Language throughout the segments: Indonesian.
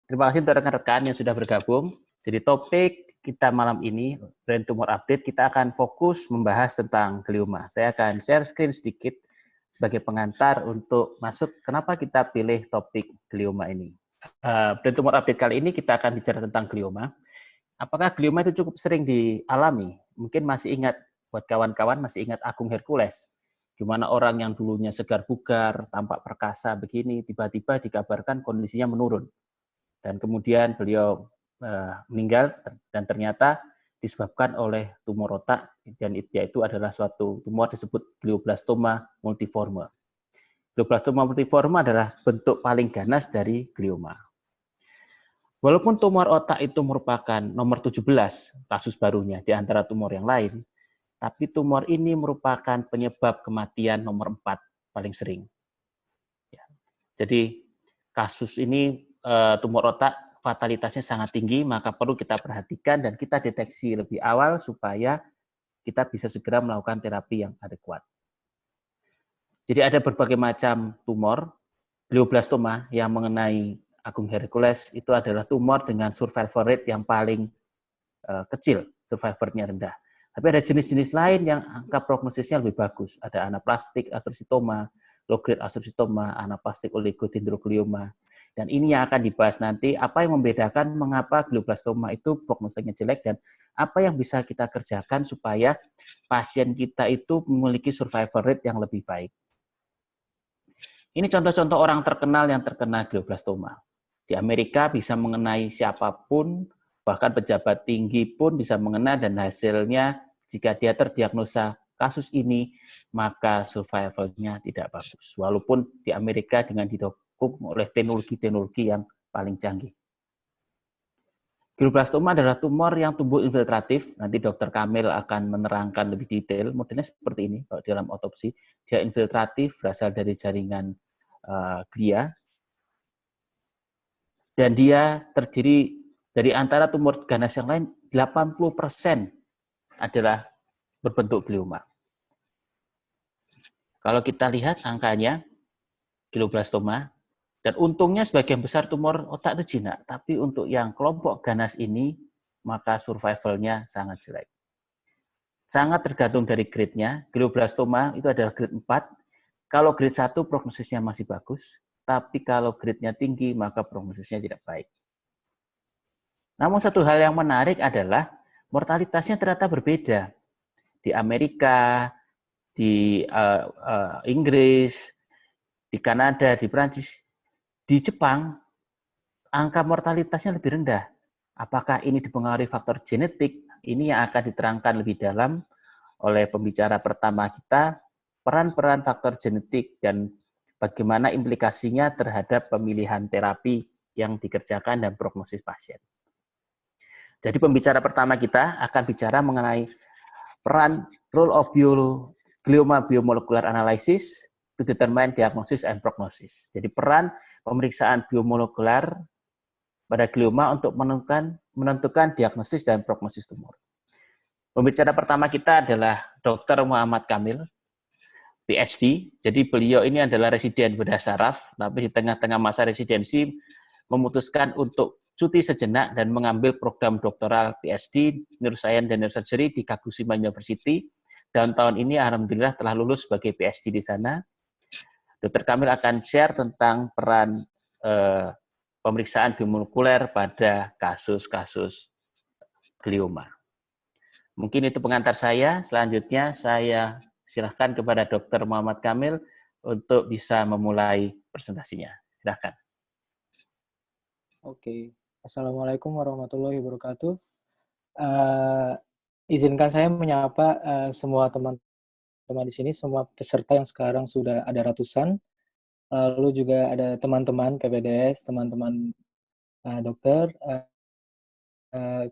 Terima kasih untuk rekan-rekan yang sudah bergabung. Jadi topik kita malam ini, Brain Tumor Update, kita akan fokus membahas tentang glioma. Saya akan share screen sedikit sebagai pengantar untuk masuk kenapa kita pilih topik glioma ini. Brain Tumor Update kali ini kita akan bicara tentang glioma. Apakah glioma itu cukup sering dialami? Mungkin masih ingat, buat kawan-kawan masih ingat Agung Hercules, di mana orang yang dulunya segar bugar, tampak perkasa begini, tiba-tiba dikabarkan kondisinya menurun. Dan kemudian beliau meninggal dan ternyata disebabkan oleh tumor otak, dan yaitu adalah suatu tumor disebut glioblastoma multiforme. Glioblastoma multiforme adalah bentuk paling ganas dari glioma. Walaupun tumor otak itu merupakan nomor 17 kasus barunya di antara tumor yang lain, tapi tumor ini merupakan penyebab kematian nomor 4 paling sering. Jadi kasus ini tumor otak fatalitasnya sangat tinggi, maka perlu kita perhatikan dan kita deteksi lebih awal supaya kita bisa segera melakukan terapi yang adekuat. Jadi ada berbagai macam tumor. Glioblastoma yang mengenai Agung Hercules itu adalah tumor dengan survival rate yang paling kecil, survivornya rendah. Tapi ada jenis-jenis lain yang angka prognosisnya lebih bagus. Ada anaplastik astrocytoma, low-grade astrocytoma, anaplastik oligodendroglioma. Dan ini yang akan dibahas nanti, apa yang membedakan mengapa glioblastoma itu prognosisnya jelek dan apa yang bisa kita kerjakan supaya pasien kita itu memiliki survival rate yang lebih baik. Ini contoh-contoh orang terkenal yang terkena glioblastoma. Di Amerika bisa mengenai siapapun, bahkan pejabat tinggi pun bisa mengena, dan hasilnya jika dia terdiagnosa kasus ini, maka survival-nya tidak bagus. Walaupun di Amerika dengan didukung oleh teknologi-teknologi yang paling canggih. Glioblastoma adalah tumor yang tumbuh infiltratif. Nanti Dr. Kamil akan menerangkan lebih detail. Modelnya seperti ini kalau di dalam otopsi. Dia infiltratif, berasal dari jaringan glia, dan dia terdiri dari antara tumor ganas yang lain, 80% adalah berbentuk glioma. Kalau kita lihat angkanya, glioblastoma, dan untungnya sebagian besar tumor otak itu jinak, tapi untuk yang kelompok ganas ini, maka survival-nya sangat jelek. Sangat tergantung dari grade-nya. Glioblastoma itu adalah grade 4. Kalau grade 1 prognosisnya masih bagus, tapi kalau grade-nya tinggi, maka prognosisnya tidak baik. Namun satu hal yang menarik adalah mortalitasnya ternyata berbeda. Di Amerika, di Inggris, di Kanada, di Prancis, di Jepang, angka mortalitasnya lebih rendah. Apakah ini dipengaruhi faktor genetik? Ini yang akan diterangkan lebih dalam oleh pembicara pertama kita, peran-peran faktor genetik dan bagaimana implikasinya terhadap pemilihan terapi yang dikerjakan dan prognosis pasien. Jadi pembicara pertama kita akan bicara mengenai peran role of glioma biomolekular analysis to determine diagnosis and prognosis. Jadi peran pemeriksaan biomolekular pada glioma untuk menentukan diagnosis dan prognosis tumor. Pembicara pertama kita adalah Dr. Muhammad Kamil, PhD. Jadi beliau ini adalah residen bedah saraf, tapi di tengah-tengah masa residensi memutuskan untuk cuti sejenak dan mengambil program doktoral PhD Neuroscience dan Neurosurgery di Kagoshima University. Dan tahun ini alhamdulillah telah lulus sebagai PhD di sana. Dr. Kamil akan share tentang peran pemeriksaan biomolekuler pada kasus-kasus glioma. Mungkin itu pengantar saya. Selanjutnya saya silahkan kepada Dr. Muhammad Kamil untuk bisa memulai presentasinya. Silahkan. Oke, Assalamualaikum warahmatullahi wabarakatuh. Izinkan saya menyapa semua teman-teman di sini, semua peserta yang sekarang sudah ada ratusan. Lalu juga ada teman-teman PPDS, teman-teman dokter,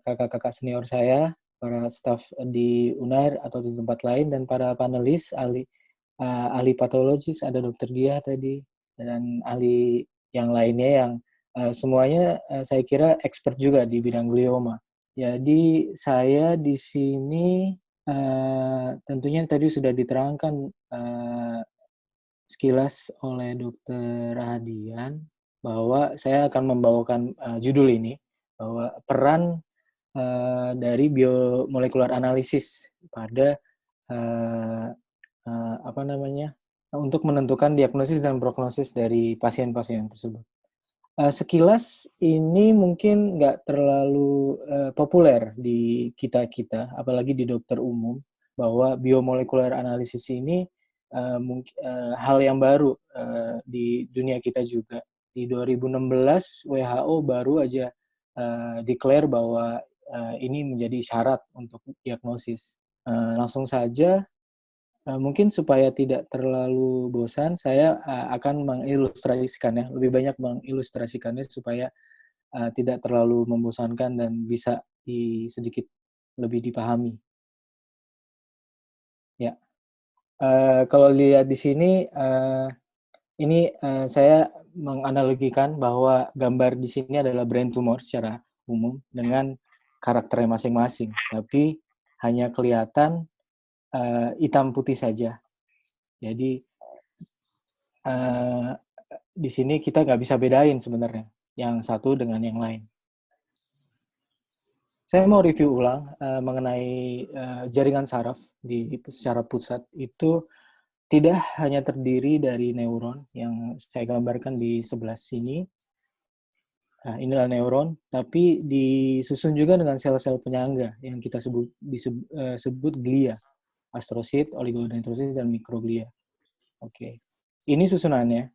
kakak-kakak senior saya, para staf di UNAIR atau di tempat lain, dan para panelis, ahli patologis, ada dokter Dia tadi, dan ahli yang lainnya yang semuanya saya kira expert juga di bidang glioma. Jadi saya di sini tentunya tadi sudah diterangkan sekilas oleh dokter Rahadian. bahwa saya akan membawakan judul ini, bahwa peran dari biomolekular analisis pada uh, untuk menentukan diagnosis dan prognosis dari pasien-pasien tersebut. Sekilas ini mungkin nggak terlalu populer di kita-kita, apalagi di dokter umum, bahwa biomolekular analisis ini hal yang baru di dunia kita juga. Di 2016 WHO baru aja declare bahwa ini menjadi syarat untuk diagnosis. Langsung saja, mungkin supaya tidak terlalu bosan, saya akan mengilustrasikannya, lebih banyak mengilustrasikannya supaya tidak terlalu membosankan dan bisa sedikit lebih dipahami. Ya, kalau lihat di sini, ini saya menganalogikan bahwa gambar di sini adalah brain tumor secara umum dengan karakternya masing-masing, tapi hanya kelihatan hitam putih saja. Jadi di sini kita nggak bisa bedain sebenarnya yang satu dengan yang lain. Saya mau review ulang mengenai jaringan saraf secara pusat itu tidak hanya terdiri dari neuron yang saya gambarkan di sebelah sini. Nah, inilah neuron, tapi disusun juga dengan sel-sel penyangga yang kita sebut glia, astrosit, oligodendrosit, dan mikroglia. Oke, ini susunannya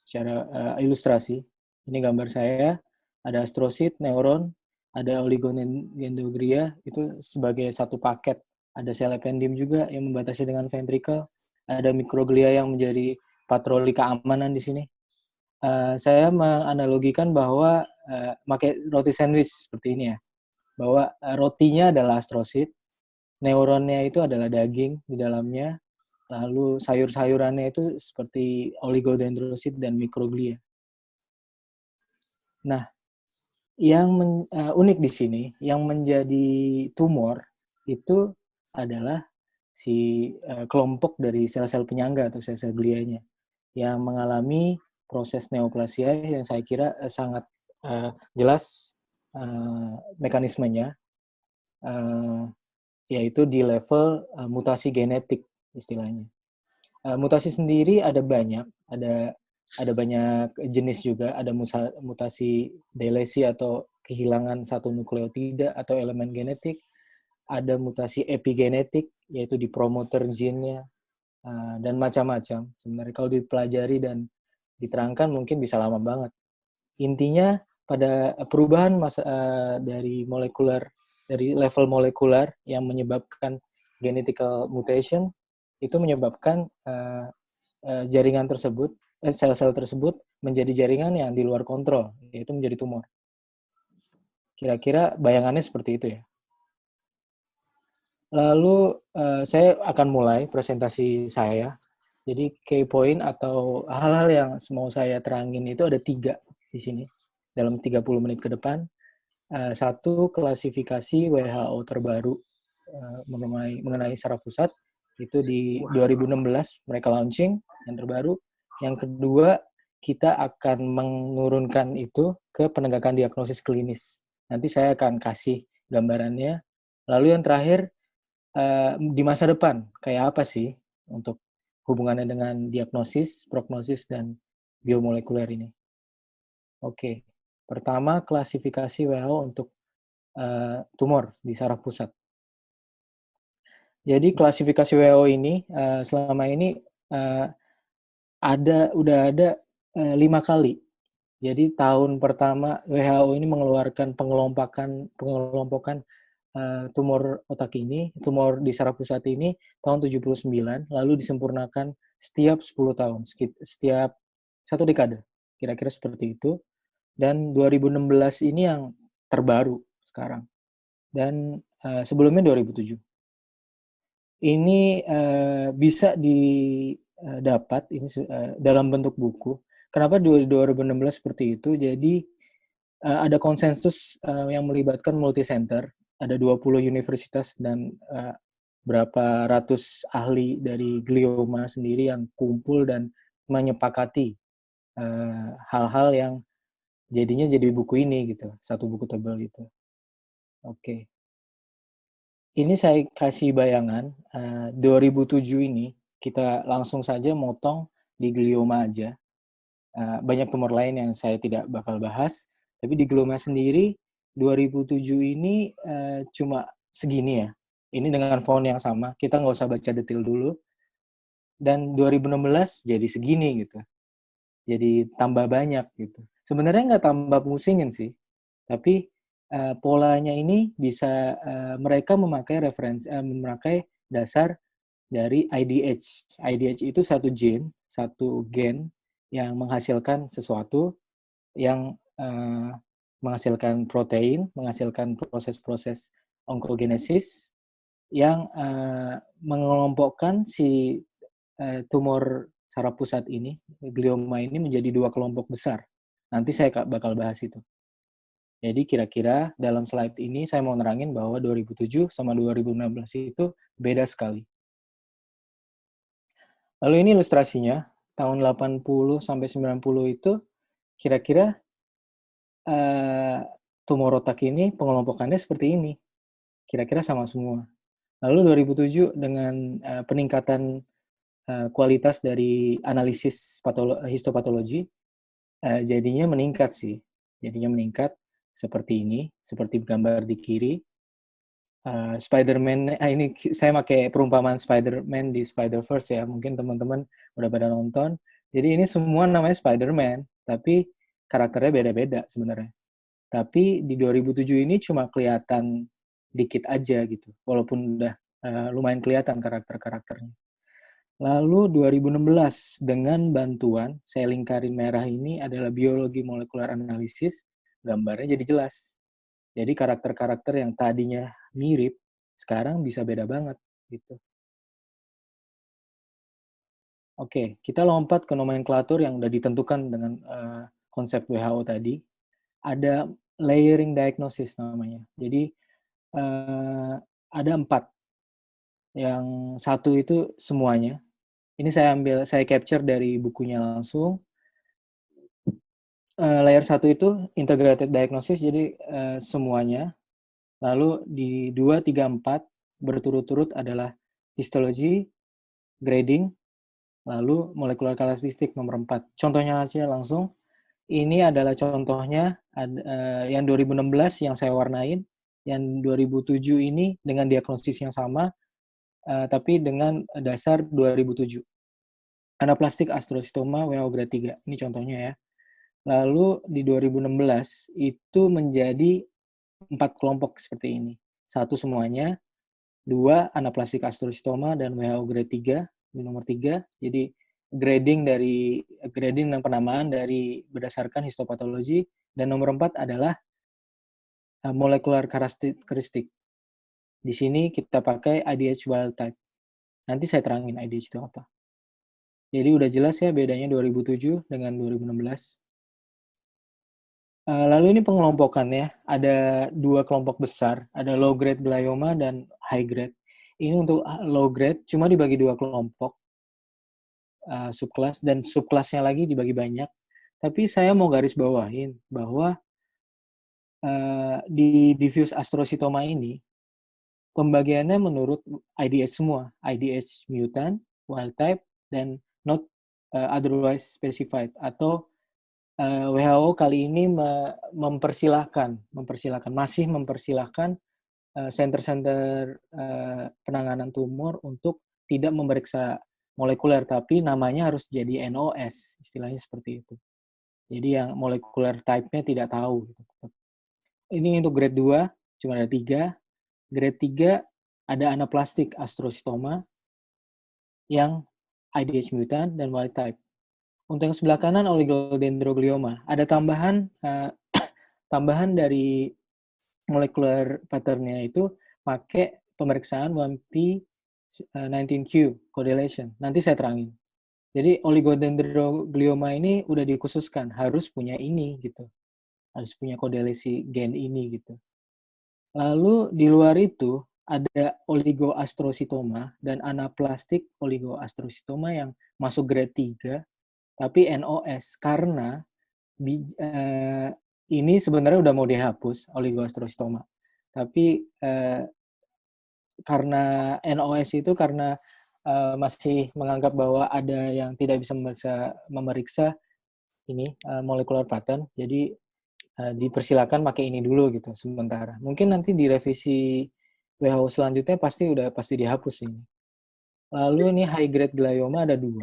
secara ilustrasi. Ini gambar saya, ada astrosit, neuron, ada oligodendroglia, itu sebagai satu paket. Ada sel ependim juga yang membatasi dengan ventricle, ada mikroglia yang menjadi patroli keamanan di sini. Saya menganalogikan bahwa pakai roti sandwich seperti ini ya, bahwa rotinya adalah astrosit, neuronnya itu adalah daging di dalamnya, lalu sayur-sayurannya itu seperti oligodendrosit dan mikroglia. Nah, yang unik di sini, yang menjadi tumor itu adalah si kelompok dari sel-sel penyangga atau sel-sel glianya yang mengalami proses neoplasia yang saya kira sangat jelas mekanismenya, yaitu di level mutasi genetik istilahnya. Mutasi sendiri ada banyak, ada banyak jenis juga, ada mutasi delesi atau kehilangan satu nukleotida atau elemen genetik, ada mutasi epigenetik yaitu di promoter gennya, dan macam-macam. Sebenarnya kalau dipelajari dan diterangkan mungkin bisa lama banget. Intinya pada perubahan dari level molekuler yang menyebabkan genetical mutation itu menyebabkan jaringan tersebut, sel-sel tersebut menjadi jaringan yang di luar kontrol, yaitu menjadi tumor. Kira-kira bayangannya seperti itu ya. Lalu saya akan mulai presentasi saya. Jadi key point atau hal-hal yang mau saya terangin itu ada 3 di sini dalam 30 menit ke depan. Satu, klasifikasi WHO terbaru mengenai saraf pusat. Itu di 2016 mereka launching yang terbaru. Yang kedua, kita akan menurunkan itu ke penegakan diagnosis klinis. Nanti saya akan kasih gambarannya. Lalu yang terakhir, di masa depan, kayak apa sih untuk hubungannya dengan diagnosis, prognosis, dan biomolekuler ini. Oke, pertama klasifikasi WHO untuk tumor di saraf pusat. Jadi klasifikasi WHO ini selama ini udah ada 5 kali. Jadi tahun pertama WHO ini mengeluarkan pengelompokan tumor otak ini, tumor di saraf pusat ini tahun 79, lalu disempurnakan setiap 10 tahun, setiap 1 dekade. Kira-kira seperti itu. Dan 2016 ini yang terbaru sekarang. Dan sebelumnya 2007. Ini bisa didapat ini dalam bentuk buku. Kenapa 2016 seperti itu? Jadi ada konsensus yang melibatkan multicenter, ada 20 universitas dan berapa ratus ahli dari glioma sendiri yang kumpul dan menyepakati hal-hal yang jadinya jadi buku ini gitu, satu buku tebal gitu. Oke. Ini saya kasih bayangan, 2007 ini kita langsung saja motong di glioma aja. Banyak tumor lain yang saya tidak bakal bahas, tapi di glioma sendiri 2007 ini cuma segini ya. Ini dengan font yang sama, kita nggak usah baca detail dulu. Dan 2016 jadi segini gitu. Jadi tambah banyak gitu. Sebenarnya nggak tambah pusingin sih, tapi polanya ini bisa mereka memakai dasar dari IDH. IDH itu satu gen yang menghasilkan sesuatu yang menghasilkan protein, menghasilkan proses-proses onkogenesis yang mengelompokkan si tumor saraf pusat ini, glioma ini menjadi 2 kelompok besar. Nanti saya bakal bahas itu. Jadi kira-kira dalam slide ini saya mau nerangin bahwa 2007 sama 2016 itu beda sekali. Lalu ini ilustrasinya, tahun 80 sampai 90 itu kira-kira tumor otak ini pengelompokannya seperti ini. Kira-kira sama semua. Lalu 2007 dengan peningkatan kualitas dari analisis histopatologi, jadinya meningkat sih. Jadinya meningkat seperti ini, seperti gambar di kiri. Spider-Man, ini saya pakai perumpamaan Spider-Man di Spider-Verse ya. Mungkin teman-teman udah pada nonton. Jadi ini semua namanya Spider-Man, tapi karakternya beda-beda sebenarnya. Tapi di 2007 ini cuma kelihatan dikit aja gitu, walaupun udah lumayan kelihatan karakter-karakternya. Lalu 2016 dengan bantuan, saya lingkarin merah ini adalah biologi molekular analisis, gambarnya jadi jelas. Jadi karakter-karakter yang tadinya mirip, sekarang bisa beda banget gitu. Oke, kita lompat ke nomenklatur yang udah ditentukan dengan konsep WHO tadi. Ada layering diagnosis namanya. Jadi ada 4. Yang satu itu semuanya. Ini saya capture dari bukunya langsung. Layer 1 itu integrated diagnosis, jadi semuanya. Lalu di 2, 3, 4 berturut-turut adalah histologi, grading, lalu molekular karakteristik nomor 4. Contohnya aja langsung. Ini adalah contohnya yang 2016 yang saya warnain, yang 2007 ini dengan diagnosis yang sama, tapi dengan dasar 2007. Anaplastik astrocytoma WHO grade 3. Ini contohnya ya. Lalu di 2016 itu menjadi 4 kelompok seperti ini. 1 semuanya, 2 anaplastik astrocytoma dan WHO grade 3, di nomor 3. Jadi grading dan penamaan dari berdasarkan histopatologi, dan nomor 4 adalah molekular karakteristik. Di sini kita pakai IDH wild type. Nanti saya terangin IDH itu apa. Jadi udah jelas ya bedanya 2007 dengan 2016. Lalu ini pengelompokannya, ada 2 kelompok besar, ada low grade glioma dan high grade. Ini untuk low grade cuma dibagi 2 kelompok, subkelas, dan subkelasnya lagi dibagi banyak. Tapi saya mau garis bawahin bahwa di diffuse astrocytoma ini, pembagiannya menurut IDH semua, IDH mutant, wild type, dan not otherwise specified, atau WHO kali ini masih mempersilahkan center-center penanganan tumor untuk tidak memeriksa molekuler, tapi namanya harus jadi NOS, istilahnya seperti itu. Jadi yang molekuler type-nya tidak tahu. Ini untuk grade 2, cuma ada 3. Grade 3 ada anaplastik astrocytoma yang IDH mutant dan wild type. Untuk yang sebelah kanan oligodendroglioma, ada tambahan dari molekular pattern-nya itu pakai pemeriksaan 1p19q correlation. Nanti saya terangin. Jadi oligodendroglioma ini udah dikhususkan harus punya ini gitu. Harus punya korelasi gen ini gitu. Lalu di luar itu ada oligoastrocytoma dan anaplastik oligoastrocytoma yang masuk grade 3. tapi NOS karena ini sebenarnya udah mau dihapus oligoastrostoma. Tapi karena NOS itu karena masih menganggap bahwa ada yang tidak bisa memeriksa ini molecular pattern, jadi dipersilakan pakai ini dulu gitu sementara. Mungkin nanti di revisi WHO selanjutnya pasti dihapus ini. Lalu ini high grade glioma ada 2.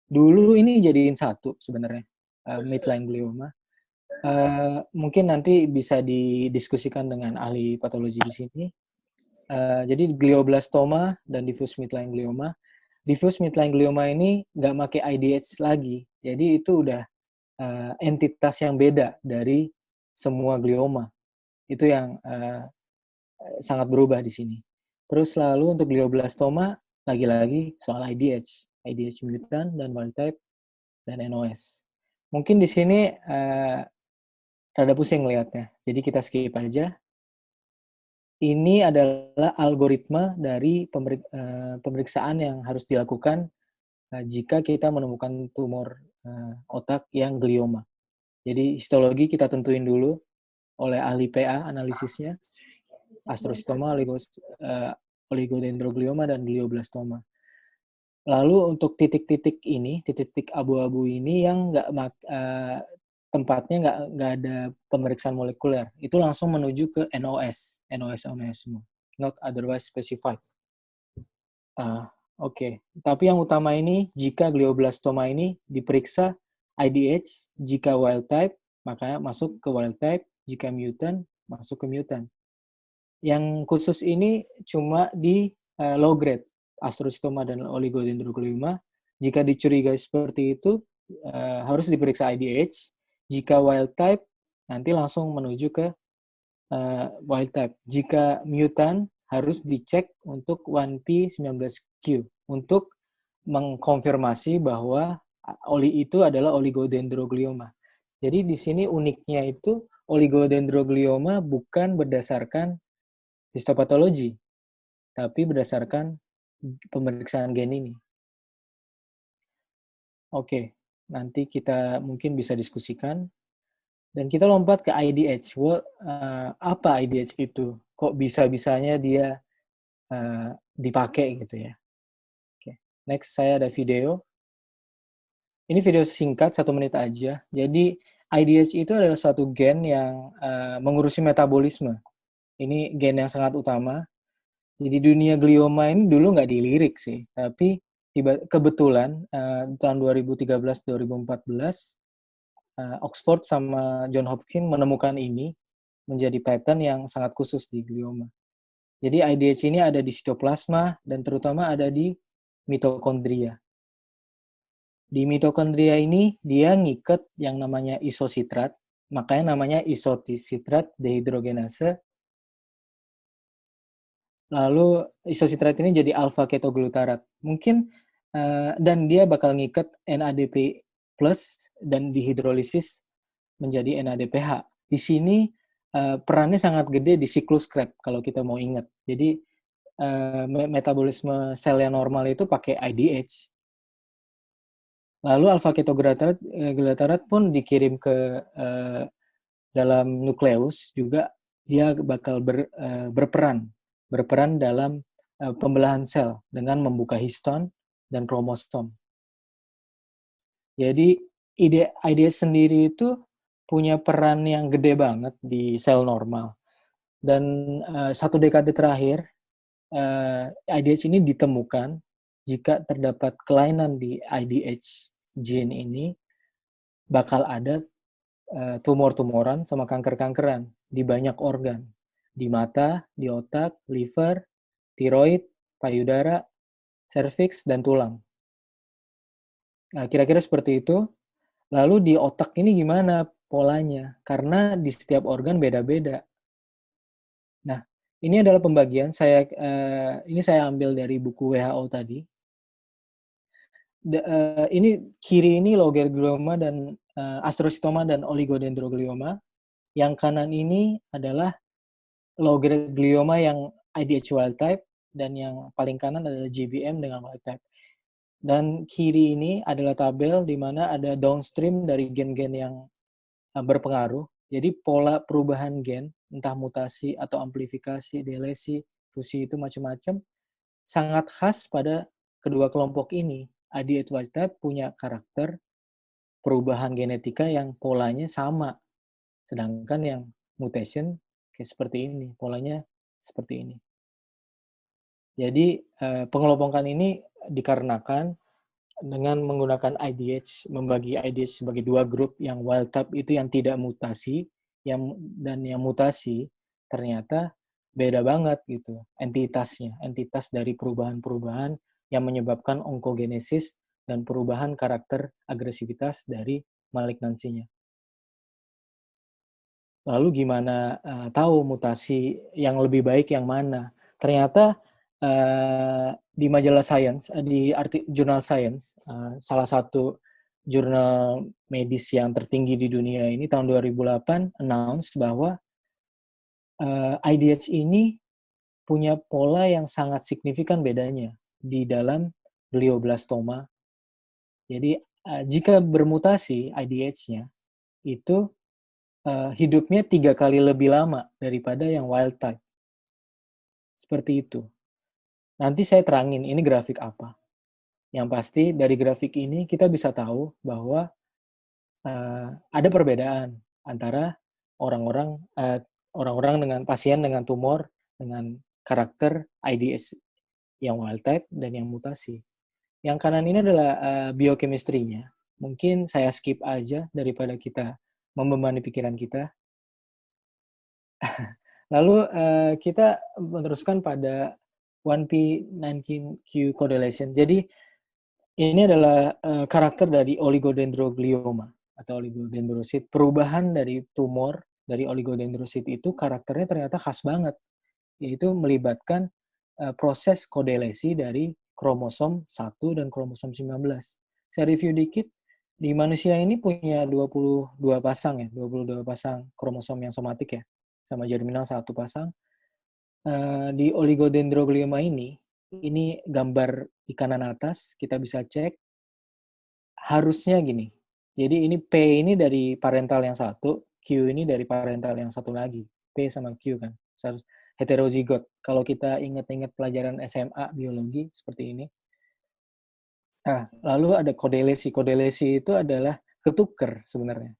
Dulu ini jadiin 1 sebenarnya, midline glioma. Mungkin nanti bisa didiskusikan dengan ahli patologi di sini. Jadi glioblastoma dan diffuse midline glioma. Diffuse midline glioma ini nggak pakai IDH lagi. Jadi itu udah entitas yang beda dari semua glioma. Itu yang sangat berubah di sini. Terus lalu untuk glioblastoma, lagi-lagi soal IDH mutant dan wild type dan NOS. Mungkin di sini rada pusing lihatnya, jadi kita skip aja. Ini adalah algoritma dari pemeriksaan yang harus dilakukan jika kita menemukan tumor otak yang glioma. Jadi histologi kita tentuin dulu oleh ahli PA analisisnya, astrositoma, oligodendroglioma, dan glioblastoma. Lalu untuk titik-titik ini, titik-titik abu-abu ini yang tempatnya nggak ada pemeriksaan molekuler, itu langsung menuju ke NOS semua, not otherwise specified. Oke. Tapi yang utama ini, jika glioblastoma ini diperiksa IDH, jika wild type, makanya masuk ke wild type, jika mutant, masuk ke mutant. Yang khusus ini cuma di low grade, astrositoma dan oligodendroglioma. Jika dicurigai seperti itu, harus diperiksa IDH. Jika wild type, nanti langsung menuju ke wild type. Jika mutant, harus dicek untuk 1P19Q untuk mengkonfirmasi bahwa oli itu adalah oligodendroglioma. Jadi di sini uniknya itu oligodendroglioma bukan berdasarkan histopatologi, tapi berdasarkan pemeriksaan gen ini. Oke, nanti kita mungkin bisa diskusikan. Dan kita lompat ke IDH. Apa IDH itu? Kok bisa-bisanya dia dipakai gitu ya? Oke. Next, saya ada video. Ini video singkat, 1 menit aja. Jadi, IDH itu adalah suatu gen yang mengurusi metabolisme. Ini gen yang sangat utama. Jadi dunia glioma ini dulu nggak dilirik sih, tapi kebetulan tahun 2013-2014 Oxford sama John Hopkins menemukan ini menjadi pattern yang sangat khusus di glioma. Jadi IDH ini ada di sitoplasma dan terutama ada di mitokondria. Di mitokondria ini dia ngiket yang namanya isositrat, makanya namanya isositrat dehidrogenase. Lalu isositrat ini jadi alpha ketoglutarat. Mungkin dan dia bakal ngiket NADP plus dan dihidrolisis menjadi NADPH. Di sini perannya sangat gede di siklus Krebs kalau kita mau ingat. Jadi metabolisme sel yang normal itu pakai IDH. Lalu alpha ketoglutarat pun dikirim ke dalam nukleus juga, dia bakal berperan dalam pembelahan sel dengan membuka histon dan kromosom. Jadi IDH sendiri itu punya peran yang gede banget di sel normal. Dan 1 dekade terakhir, IDH ini ditemukan jika terdapat kelainan di IDH gene ini, bakal ada tumor-tumoran sama kanker-kankeran di banyak organ. Di mata, di otak, liver, tiroid, payudara, serviks, dan tulang. Nah, kira-kira seperti itu. Lalu di otak ini gimana polanya? Karena di setiap organ beda-beda. Nah, ini adalah pembagian. Ini saya ambil dari buku WHO tadi. Ini kiri ini logerglioma dan astrositoma dan oligodendroglioma. Yang kanan ini adalah logerglioma yang IDH wild type, dan yang paling kanan adalah GBM dengan wild type. Dan kiri ini adalah tabel di mana ada downstream dari gen-gen yang berpengaruh. Jadi pola perubahan gen, entah mutasi atau amplifikasi, delesi, fusi itu macam-macam, sangat khas pada kedua kelompok ini. IDH wild type punya karakter perubahan genetika yang polanya sama. Sedangkan yang mutation kayak seperti ini, polanya seperti ini. Jadi pengelompokan ini dikarenakan dengan menggunakan IDH, membagi IDH sebagai dua grup, yang wild type itu yang tidak mutasi, dan yang mutasi ternyata beda banget gitu entitasnya, entitas dari perubahan-perubahan yang menyebabkan onkogenesis dan perubahan karakter agresivitas dari malignansinya. Lalu gimana tahu mutasi yang lebih baik yang mana? Ternyata di majalah Science, di jurnal Science, salah satu jurnal medis yang tertinggi di dunia ini tahun 2008 announce bahwa IDH ini punya pola yang sangat signifikan bedanya di dalam glioblastoma. Jadi jika bermutasi IDH-nya itu hidupnya 3 kali lebih lama daripada yang wild type. Seperti itu. Nanti saya terangin ini grafik apa. Yang pasti dari grafik ini kita bisa tahu bahwa ada perbedaan antara orang-orang dengan pasien dengan tumor dengan karakter IDS yang wild type dan yang mutasi. Yang kanan ini adalah biochemistry-nya. Mungkin saya skip aja daripada kita membebani pikiran kita. Lalu kita meneruskan pada 1p19q correlation. Jadi ini adalah karakter dari oligodendroglioma atau oligodendrosit. Perubahan dari tumor dari oligodendrosit itu karakternya ternyata khas banget, yaitu melibatkan proses kodelesi dari kromosom 1 dan kromosom 19. Saya review dikit, di manusia ini punya 22 pasang ya, 22 pasang kromosom yang somatik ya, sama germinal 1 pasang. Di oligodendroglioma ini gambar di kanan atas, kita bisa cek, harusnya gini. Jadi ini P ini dari parental yang satu, Q ini dari parental yang satu lagi. P sama Q kan, heterozigot. Kalau kita ingat-ingat pelajaran SMA biologi seperti ini. Nah, lalu ada kodelesi. Kodelesi itu adalah ketuker sebenarnya.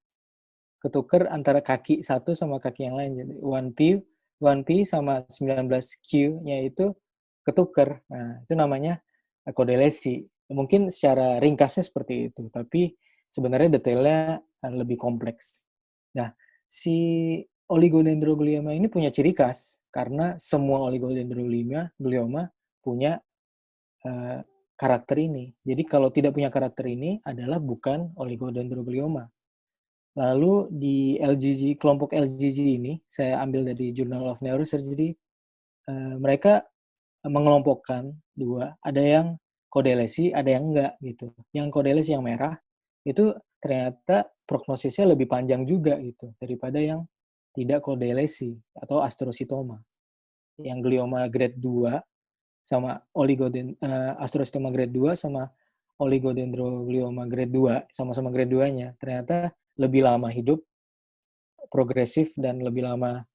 Ketuker antara kaki satu sama kaki yang lain. Jadi 1P sama 19Q-nya itu ketuker. Nah, itu namanya kodelesi. Mungkin secara ringkasnya seperti itu, tapi sebenarnya detailnya lebih kompleks. Nah, si oligodendroglioma ini punya ciri khas karena semua oligodendroglioma punya karakter ini. Jadi kalau tidak punya karakter ini adalah bukan oligodendroglioma. Lalu di LGG, kelompok LGG ini, saya ambil dari Journal of Neurosurgery, mereka mengelompokkan dua, ada yang kodelesi, ada yang enggak gitu. Yang kodelesi yang merah itu ternyata prognosisnya lebih panjang juga gitu daripada yang tidak kodelesi atau astrositoma. Yang glioma grade 2 sama astrositoma grade 2 sama oligodendroglioma grade 2, sama-sama grade 2-nya, ternyata lebih lama hidup, progresif, dan lebih lama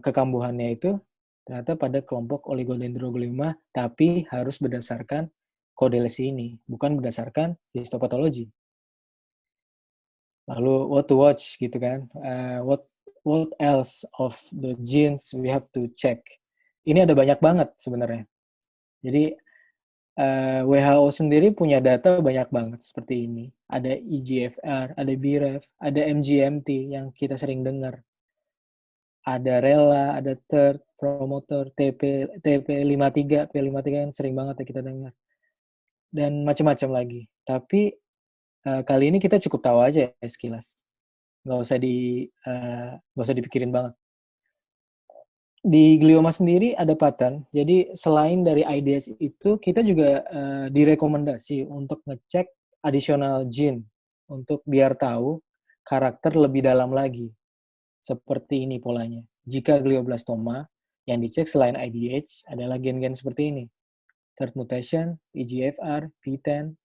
kekambuhannya itu ternyata pada kelompok oligodendroglioma, tapi harus berdasarkan kodelesi ini, bukan berdasarkan histopatologi. Lalu what to watch gitu kan, what else of the genes we have to check. Ini ada banyak banget sebenarnya. Jadi WHO sendiri punya data banyak banget seperti ini. Ada EGFR, ada BRAF, ada MGMT yang kita sering dengar. Ada rela, ada third, promoter, TP53, P53 kan sering banget ya kita dengar. Dan macam-macam lagi. Tapi kali ini kita cukup tahu aja ya sekilas. Nggak usah dipikirin banget. Di glioma sendiri ada pattern. Jadi selain dari IDH itu, kita juga direkomendasi untuk ngecek additional gene untuk biar tahu karakter lebih dalam lagi. Seperti ini polanya. Jika glioblastoma, yang dicek selain IDH adalah gen-gen seperti ini. third mutation, EGFR, PTEN,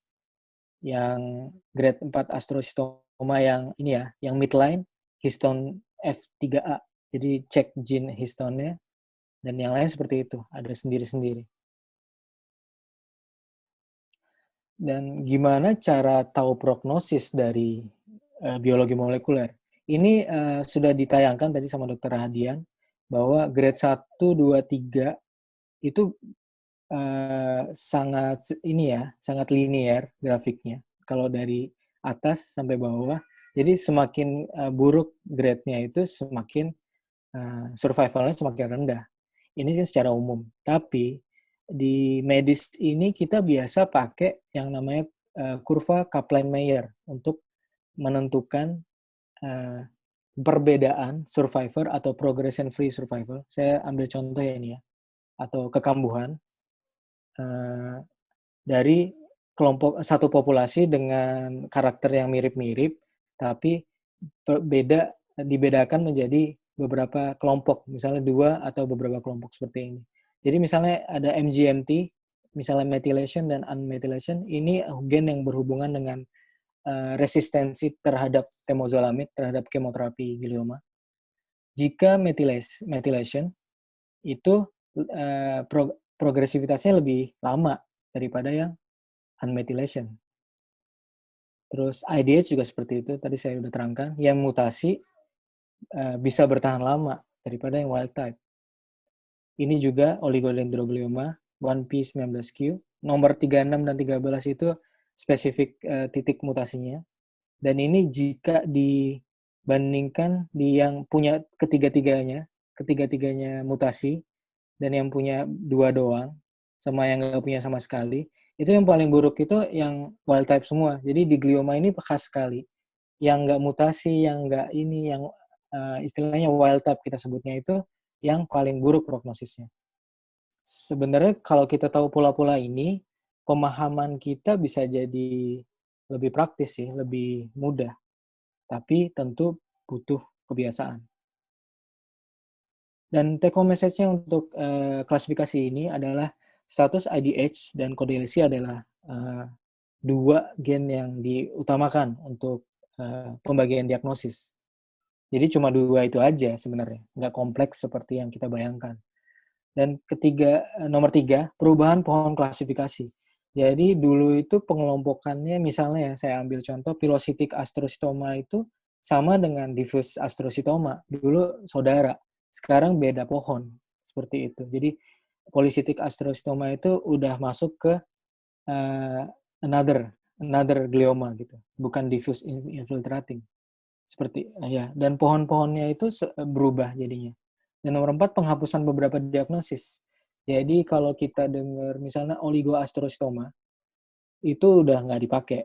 yang grade 4 astrocytoma yang ini ya, yang midline, histone F3A. Jadi cek gene histone-nya, dan yang lain seperti itu, ada sendiri-sendiri. Dan gimana cara tahu prognosis dari biologi molekuler? Ini sudah ditayangkan tadi sama Dr. Hadian, bahwa grade 1, 2, 3 itu sangat ini ya, sangat linear grafiknya. Kalau dari atas sampai bawah, jadi semakin buruk grade-nya itu semakin survival-nya semakin rendah. Ini kan secara umum. Tapi di medis ini kita biasa pakai yang namanya kurva Kaplan-Meier untuk menentukan perbedaan survivor atau progression free survival. Saya ambil contoh ya ini ya, atau kekambuhan dari kelompok satu populasi dengan karakter yang mirip-mirip, tapi dibedakan menjadi beberapa kelompok, misalnya 2 atau beberapa kelompok seperti ini. Jadi misalnya ada MGMT, misalnya methylation dan unmethylation, ini gen yang berhubungan dengan resistensi terhadap temozolomid, terhadap kemoterapi glioma. Jika methylation itu progresivitasnya lebih lama daripada yang unmethylation. Terus IDH juga seperti itu, tadi saya sudah terangkan. Yang mutasi bisa bertahan lama daripada yang wild type. Ini juga oligodendroglioma 1p19q. Nomor 36 dan 13 itu spesifik titik mutasinya. Dan ini jika dibandingkan di yang punya ketiga-tiganya mutasi, dan yang punya 2 doang, sama yang nggak punya sama sekali, itu yang paling buruk itu yang wild type semua. Jadi di glioma ini khas sekali. Yang nggak mutasi, yang nggak ini, yang istilahnya wild type kita sebutnya itu, yang paling buruk prognosisnya. Sebenarnya kalau kita tahu pola-pola ini, pemahaman kita bisa jadi lebih praktis sih, lebih mudah. Tapi tentu butuh kebiasaan. Dan take home message-nya untuk klasifikasi ini adalah status IDH dan kodilesi adalah 2 gen yang diutamakan untuk pembagian diagnosis. Jadi cuma 2 itu aja sebenarnya, nggak kompleks seperti yang kita bayangkan. Dan nomor 3, perubahan pohon klasifikasi. Jadi dulu itu pengelompokannya, misalnya ya, saya ambil contoh pilocytic astrocytoma itu sama dengan diffuse astrocytoma. Dulu saudara, sekarang beda pohon, seperti itu. Jadi polycystic astrocytoma itu udah masuk ke another glioma gitu, bukan diffuse infiltrating. Seperti ya, dan pohon-pohonnya itu berubah jadinya. Dan nomor 4, penghapusan beberapa diagnosis. Jadi kalau kita dengar misalnya oligoastrocytoma, itu udah nggak dipakai.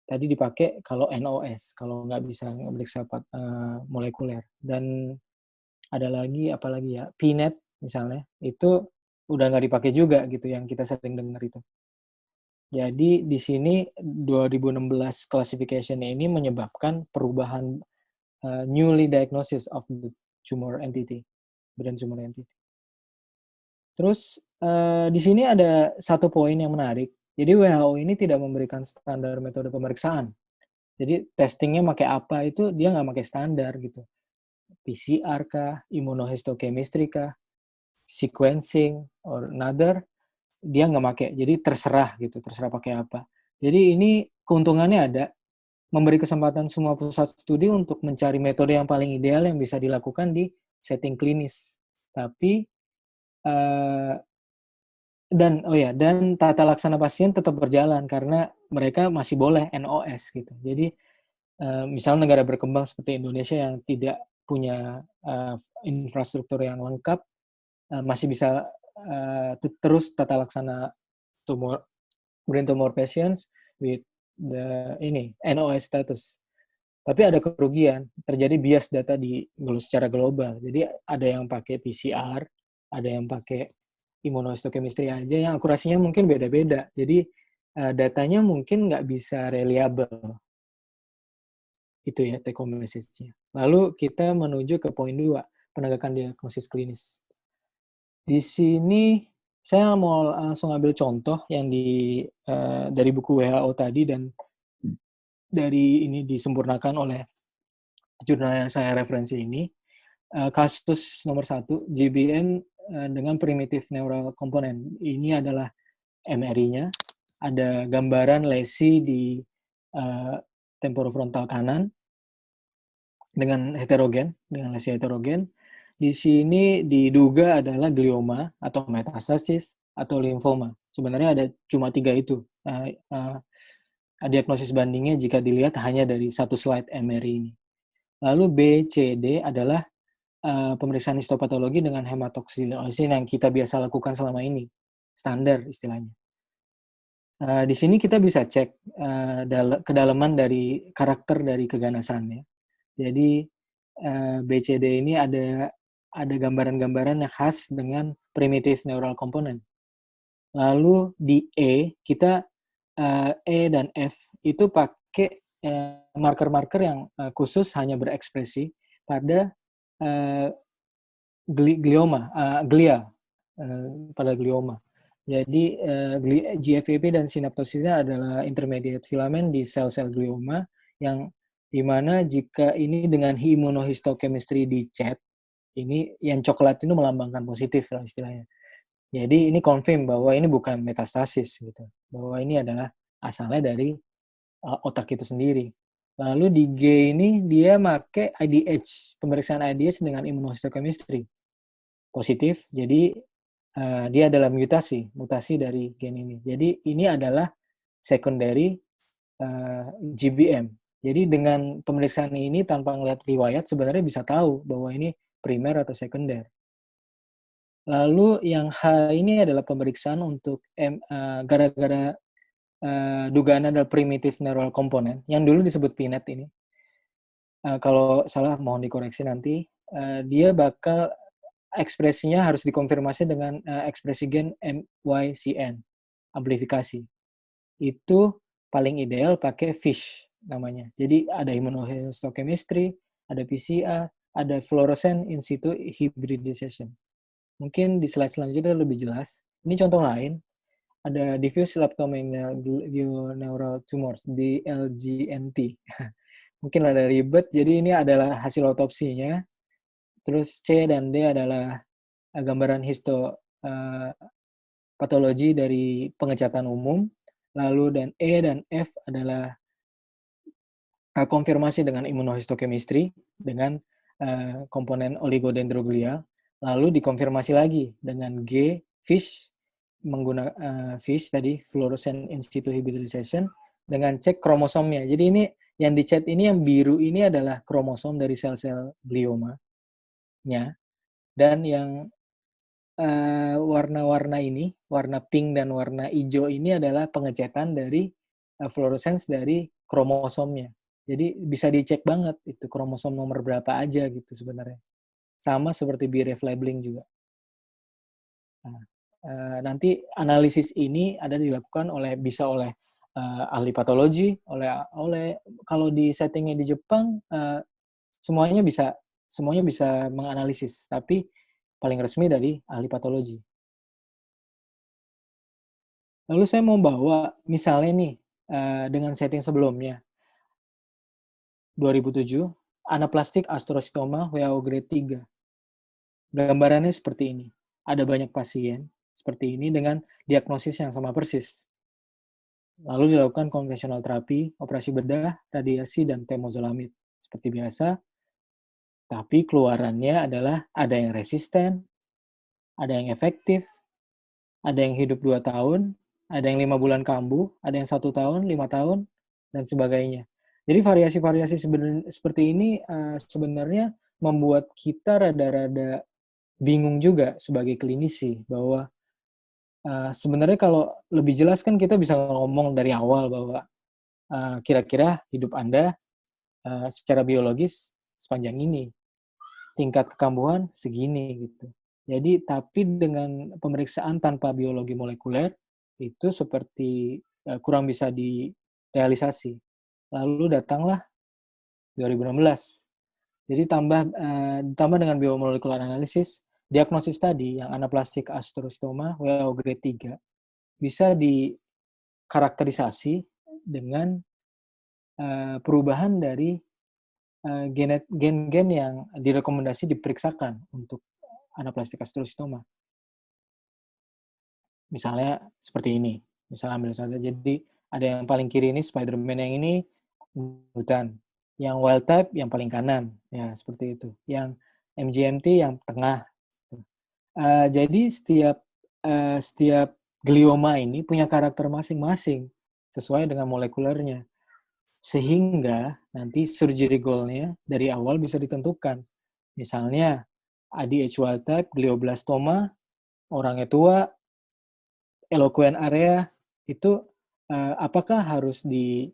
Tadi dipakai kalau NOS, kalau nggak bisa meriksa molekuler. Dan ada lagi, apalagi ya, PNET misalnya, itu udah nggak dipakai juga gitu, yang kita sering dengar itu. Jadi di sini 2016 classification ini menyebabkan perubahan newly diagnosis of the tumor entity, brain tumor entity. Terus di sini ada satu poin yang menarik. Jadi WHO ini tidak memberikan standar metode pemeriksaan. Jadi testingnya pakai apa itu dia nggak pakai standar gitu. PCR kah, immunohistochemistry kah, sequencing or another, dia nggak pakai. Jadi terserah gitu, terserah pakai apa. Jadi ini keuntungannya ada, memberi kesempatan semua pusat studi untuk mencari metode yang paling ideal yang bisa dilakukan di setting klinis. Tapi dan tata laksana pasien tetap berjalan karena mereka masih boleh NOS gitu. Jadi misal negara berkembang seperti Indonesia yang tidak punya infrastruktur yang lengkap, masih bisa terus tata laksana brain tumor patients with the NOS status. Tapi ada kerugian, terjadi bias data secara global. Jadi ada yang pakai PCR, ada yang pakai immunohistochemistry aja, yang akurasinya mungkin beda-beda. Jadi datanya mungkin nggak bisa reliable. Itu ya take home message-nya. Lalu kita menuju ke poin 2, penegakan diagnosis klinis. Di sini Saya mau langsung ambil contoh yang dari buku WHO tadi dan dari ini disempurnakan oleh jurnal yang saya referensi ini. Kasus nomor 1, GBM dengan primitive neural component. Ini adalah MRI-nya. Ada gambaran lesi di temporofrontal kanan dengan lesi heterogen. Di sini diduga adalah glioma atau metastasis atau limfoma. Sebenarnya ada cuma 3 itu. Diagnosis bandingnya jika dilihat hanya dari satu slide MRI ini. Lalu B, C, D adalah pemeriksaan histopatologi dengan hematoksilinosin yang kita biasa lakukan selama ini. Standar istilahnya. Di sini kita bisa cek kedalaman dari karakter dari keganasannya. Jadi BCD ini ada gambaran-gambaran yang khas dengan primitive neural component. Lalu di E kita E dan F itu pakai marker-marker yang khusus hanya berekspresi pada glia pada glioma. Jadi GFAP dan sinaptosisnya adalah intermediate filament di sel-sel glioma yang dimana jika ini dengan immunohistochemistry dicek, ini yang coklat itu melambangkan positif lah istilahnya. Jadi ini confirm bahwa ini bukan metastasis gitu, bahwa ini adalah asalnya dari otak itu sendiri. Lalu di G ini dia pakai IDH, pemeriksaan IDH dengan immunohistochemistry positif, jadi dia adalah mutasi dari gen ini. Jadi ini adalah secondary GBM. Jadi dengan pemeriksaan ini tanpa melihat riwayat sebenarnya bisa tahu bahwa ini primer atau sekunder. Lalu yang H ini adalah pemeriksaan untuk gara-gara dugaan ada primitive neural component yang dulu disebut PNET ini. Kalau salah mohon dikoreksi nanti. Dia bakal ekspresinya harus dikonfirmasi dengan ekspresi gen MYCN, amplifikasi. Itu paling ideal pakai FISH namanya. Jadi ada immunohistochemistry, ada PCR, ada fluorescent in situ hybridization. Mungkin di slide selanjutnya lebih jelas. Ini contoh lain. Ada diffuse leptomeningeal tumors, DLGNT. Mungkin ada ribet, jadi ini adalah hasil otopsinya. Terus C dan D adalah gambaran histopatologi dari pengecatan umum. Lalu dan E dan F adalah konfirmasi dengan immunohistochemistry dengan komponen oligodendroglial. Lalu dikonfirmasi lagi dengan G, FISH, menggunakan FISH tadi, fluorescent in situ hybridization, dengan cek kromosomnya. Jadi ini yang di chat ini yang biru ini adalah kromosom dari sel-sel glioma-nya. Dan yang warna-warna ini, warna pink dan warna hijau ini adalah pengecetan dari fluorescence dari kromosomnya. Jadi bisa dicek banget itu kromosom nomor berapa aja gitu sebenarnya. Sama seperti BRAF labeling juga. Nah, nanti analisis ini ada dilakukan bisa oleh ahli patologi, oleh kalau di settingnya di Jepang semuanya bisa menganalisis, tapi paling resmi dari ahli patologi. Lalu saya mau bawa misalnya nih dengan setting sebelumnya 2007 anaplastik astrocytoma WHO grade 3. Gambarannya seperti ini. Ada banyak pasien seperti ini dengan diagnosis yang sama persis. Lalu dilakukan konvensional terapi, operasi bedah, radiasi, dan temozolomid. Seperti biasa, tapi keluarannya adalah ada yang resisten, ada yang efektif, ada yang hidup 2 tahun, ada yang 5 bulan kambuh, ada yang 1 tahun, 5 tahun, dan sebagainya. Jadi variasi-variasi seperti ini sebenarnya membuat kita rada-rada bingung juga sebagai klinisi, bahwa sebenarnya kalau lebih jelas kan kita bisa ngomong dari awal bahwa kira-kira hidup Anda secara biologis sepanjang ini, tingkat kekambuhan segini gitu. Jadi tapi dengan pemeriksaan tanpa biologi molekuler itu seperti kurang bisa direalisasi. Lalu datanglah 2016. Jadi ditambah dengan biomolekular analysis diagnosis tadi yang anaplastik astrocytoma WHO grade 3 bisa dikarakterisasi dengan perubahan dari gen-gen yang direkomendasi diperiksakan untuk anaplastik astrocytoma. Misalnya seperti ini. Misalnya ambil saja. Jadi ada yang paling kiri ini Spider-Man, yang ini hutan. Yang wild type yang paling kanan. Ya, seperti itu. Yang MGMT yang tengah. Jadi setiap glioma ini punya karakter masing-masing sesuai dengan molekulernya. Sehingga nanti surgery goal-nya dari awal bisa ditentukan. Misalnya ADH wild type, glioblastoma, orangnya tua, eloquent area, itu apakah harus di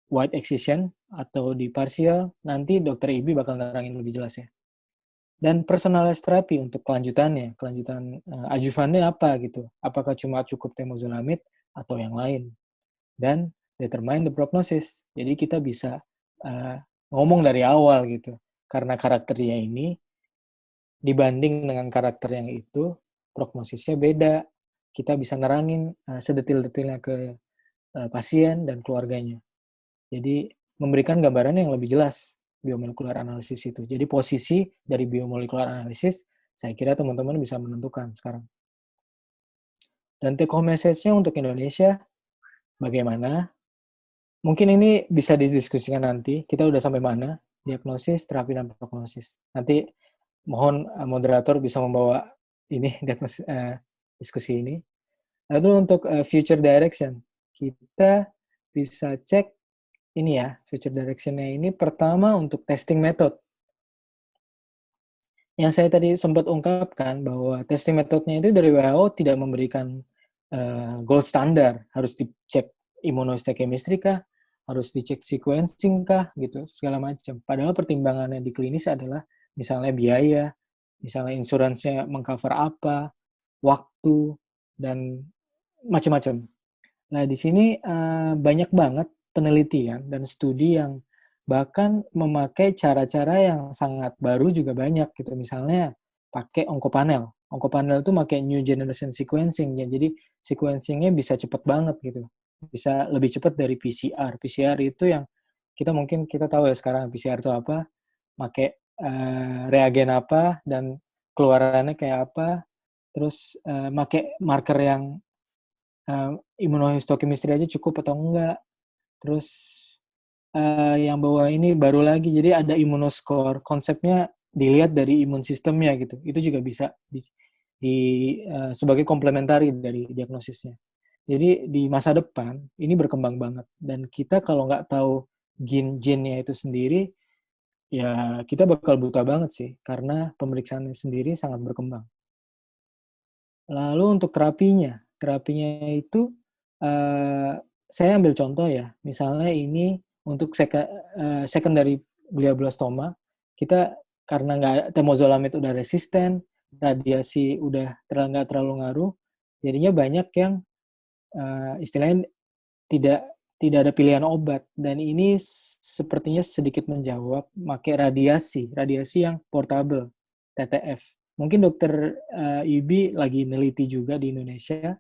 wide excision atau di partial, nanti dokter IB bakal nerangin lebih jelas ya. Dan personalized therapy untuk kelanjutan adjuvannya apa gitu. Apakah cuma cukup temozolomid atau yang lain. Dan determine the prognosis. Jadi kita bisa ngomong dari awal gitu. Karena karakternya ini dibanding dengan karakter yang itu, prognosisnya beda. Kita bisa nerangin sedetil-detilnya ke pasien dan keluarganya. Jadi memberikan gambaran yang lebih jelas biomolekular analisis itu. Jadi posisi dari biomolekular analisis, saya kira teman-teman bisa menentukan sekarang. Dan take home message-nya untuk Indonesia, bagaimana? Mungkin ini bisa didiskusikan nanti. Kita udah sampai mana? Diagnosis, terapi, dan prognosis. Nanti mohon moderator bisa membawa ini diskusi ini. Lalu untuk future direction, kita bisa cek ini ya, future direction-nya ini pertama untuk testing method. Yang saya tadi sempat ungkapkan bahwa testing methodnya itu dari WHO tidak memberikan gold standard, harus dicek immunohistochemistry kah, harus dicek sequencing kah, gitu, segala macam. Padahal pertimbangannya di klinis adalah misalnya biaya, misalnya insuransinya mengcover apa, waktu, dan macam-macam. Nah, di sini banyak banget penelitian dan studi yang bahkan memakai cara-cara yang sangat baru juga banyak gitu. Misalnya pakai oncopanel. Oncopanel itu pakai new generation sequencing ya. Jadi sequencingnya bisa cepat banget gitu. Bisa lebih cepat dari PCR. PCR itu yang kita tahu ya sekarang PCR itu apa, pakai reagen apa dan keluarannya kayak apa. Terus pakai marker yang immunohistochemistry aja cukup atau enggak. Terus yang bawah ini baru lagi, jadi ada immunoscore. Konsepnya dilihat dari imun sistemnya gitu. Itu juga bisa sebagai komplementari dari diagnosisnya. Jadi di masa depan ini berkembang banget. Dan kita kalau nggak tahu gennya itu sendiri, ya kita bakal buta banget sih. Karena pemeriksaannya sendiri sangat berkembang. Lalu untuk terapinya itu saya ambil contoh ya, misalnya ini untuk secondary glioblastoma, kita karena temozolomid udah resisten, radiasi udah nggak terlalu ngaruh, jadinya banyak yang istilahnya tidak ada pilihan obat, dan ini sepertinya sedikit menjawab pakai radiasi yang portable, TTF. Mungkin dokter IB lagi neliti juga di Indonesia.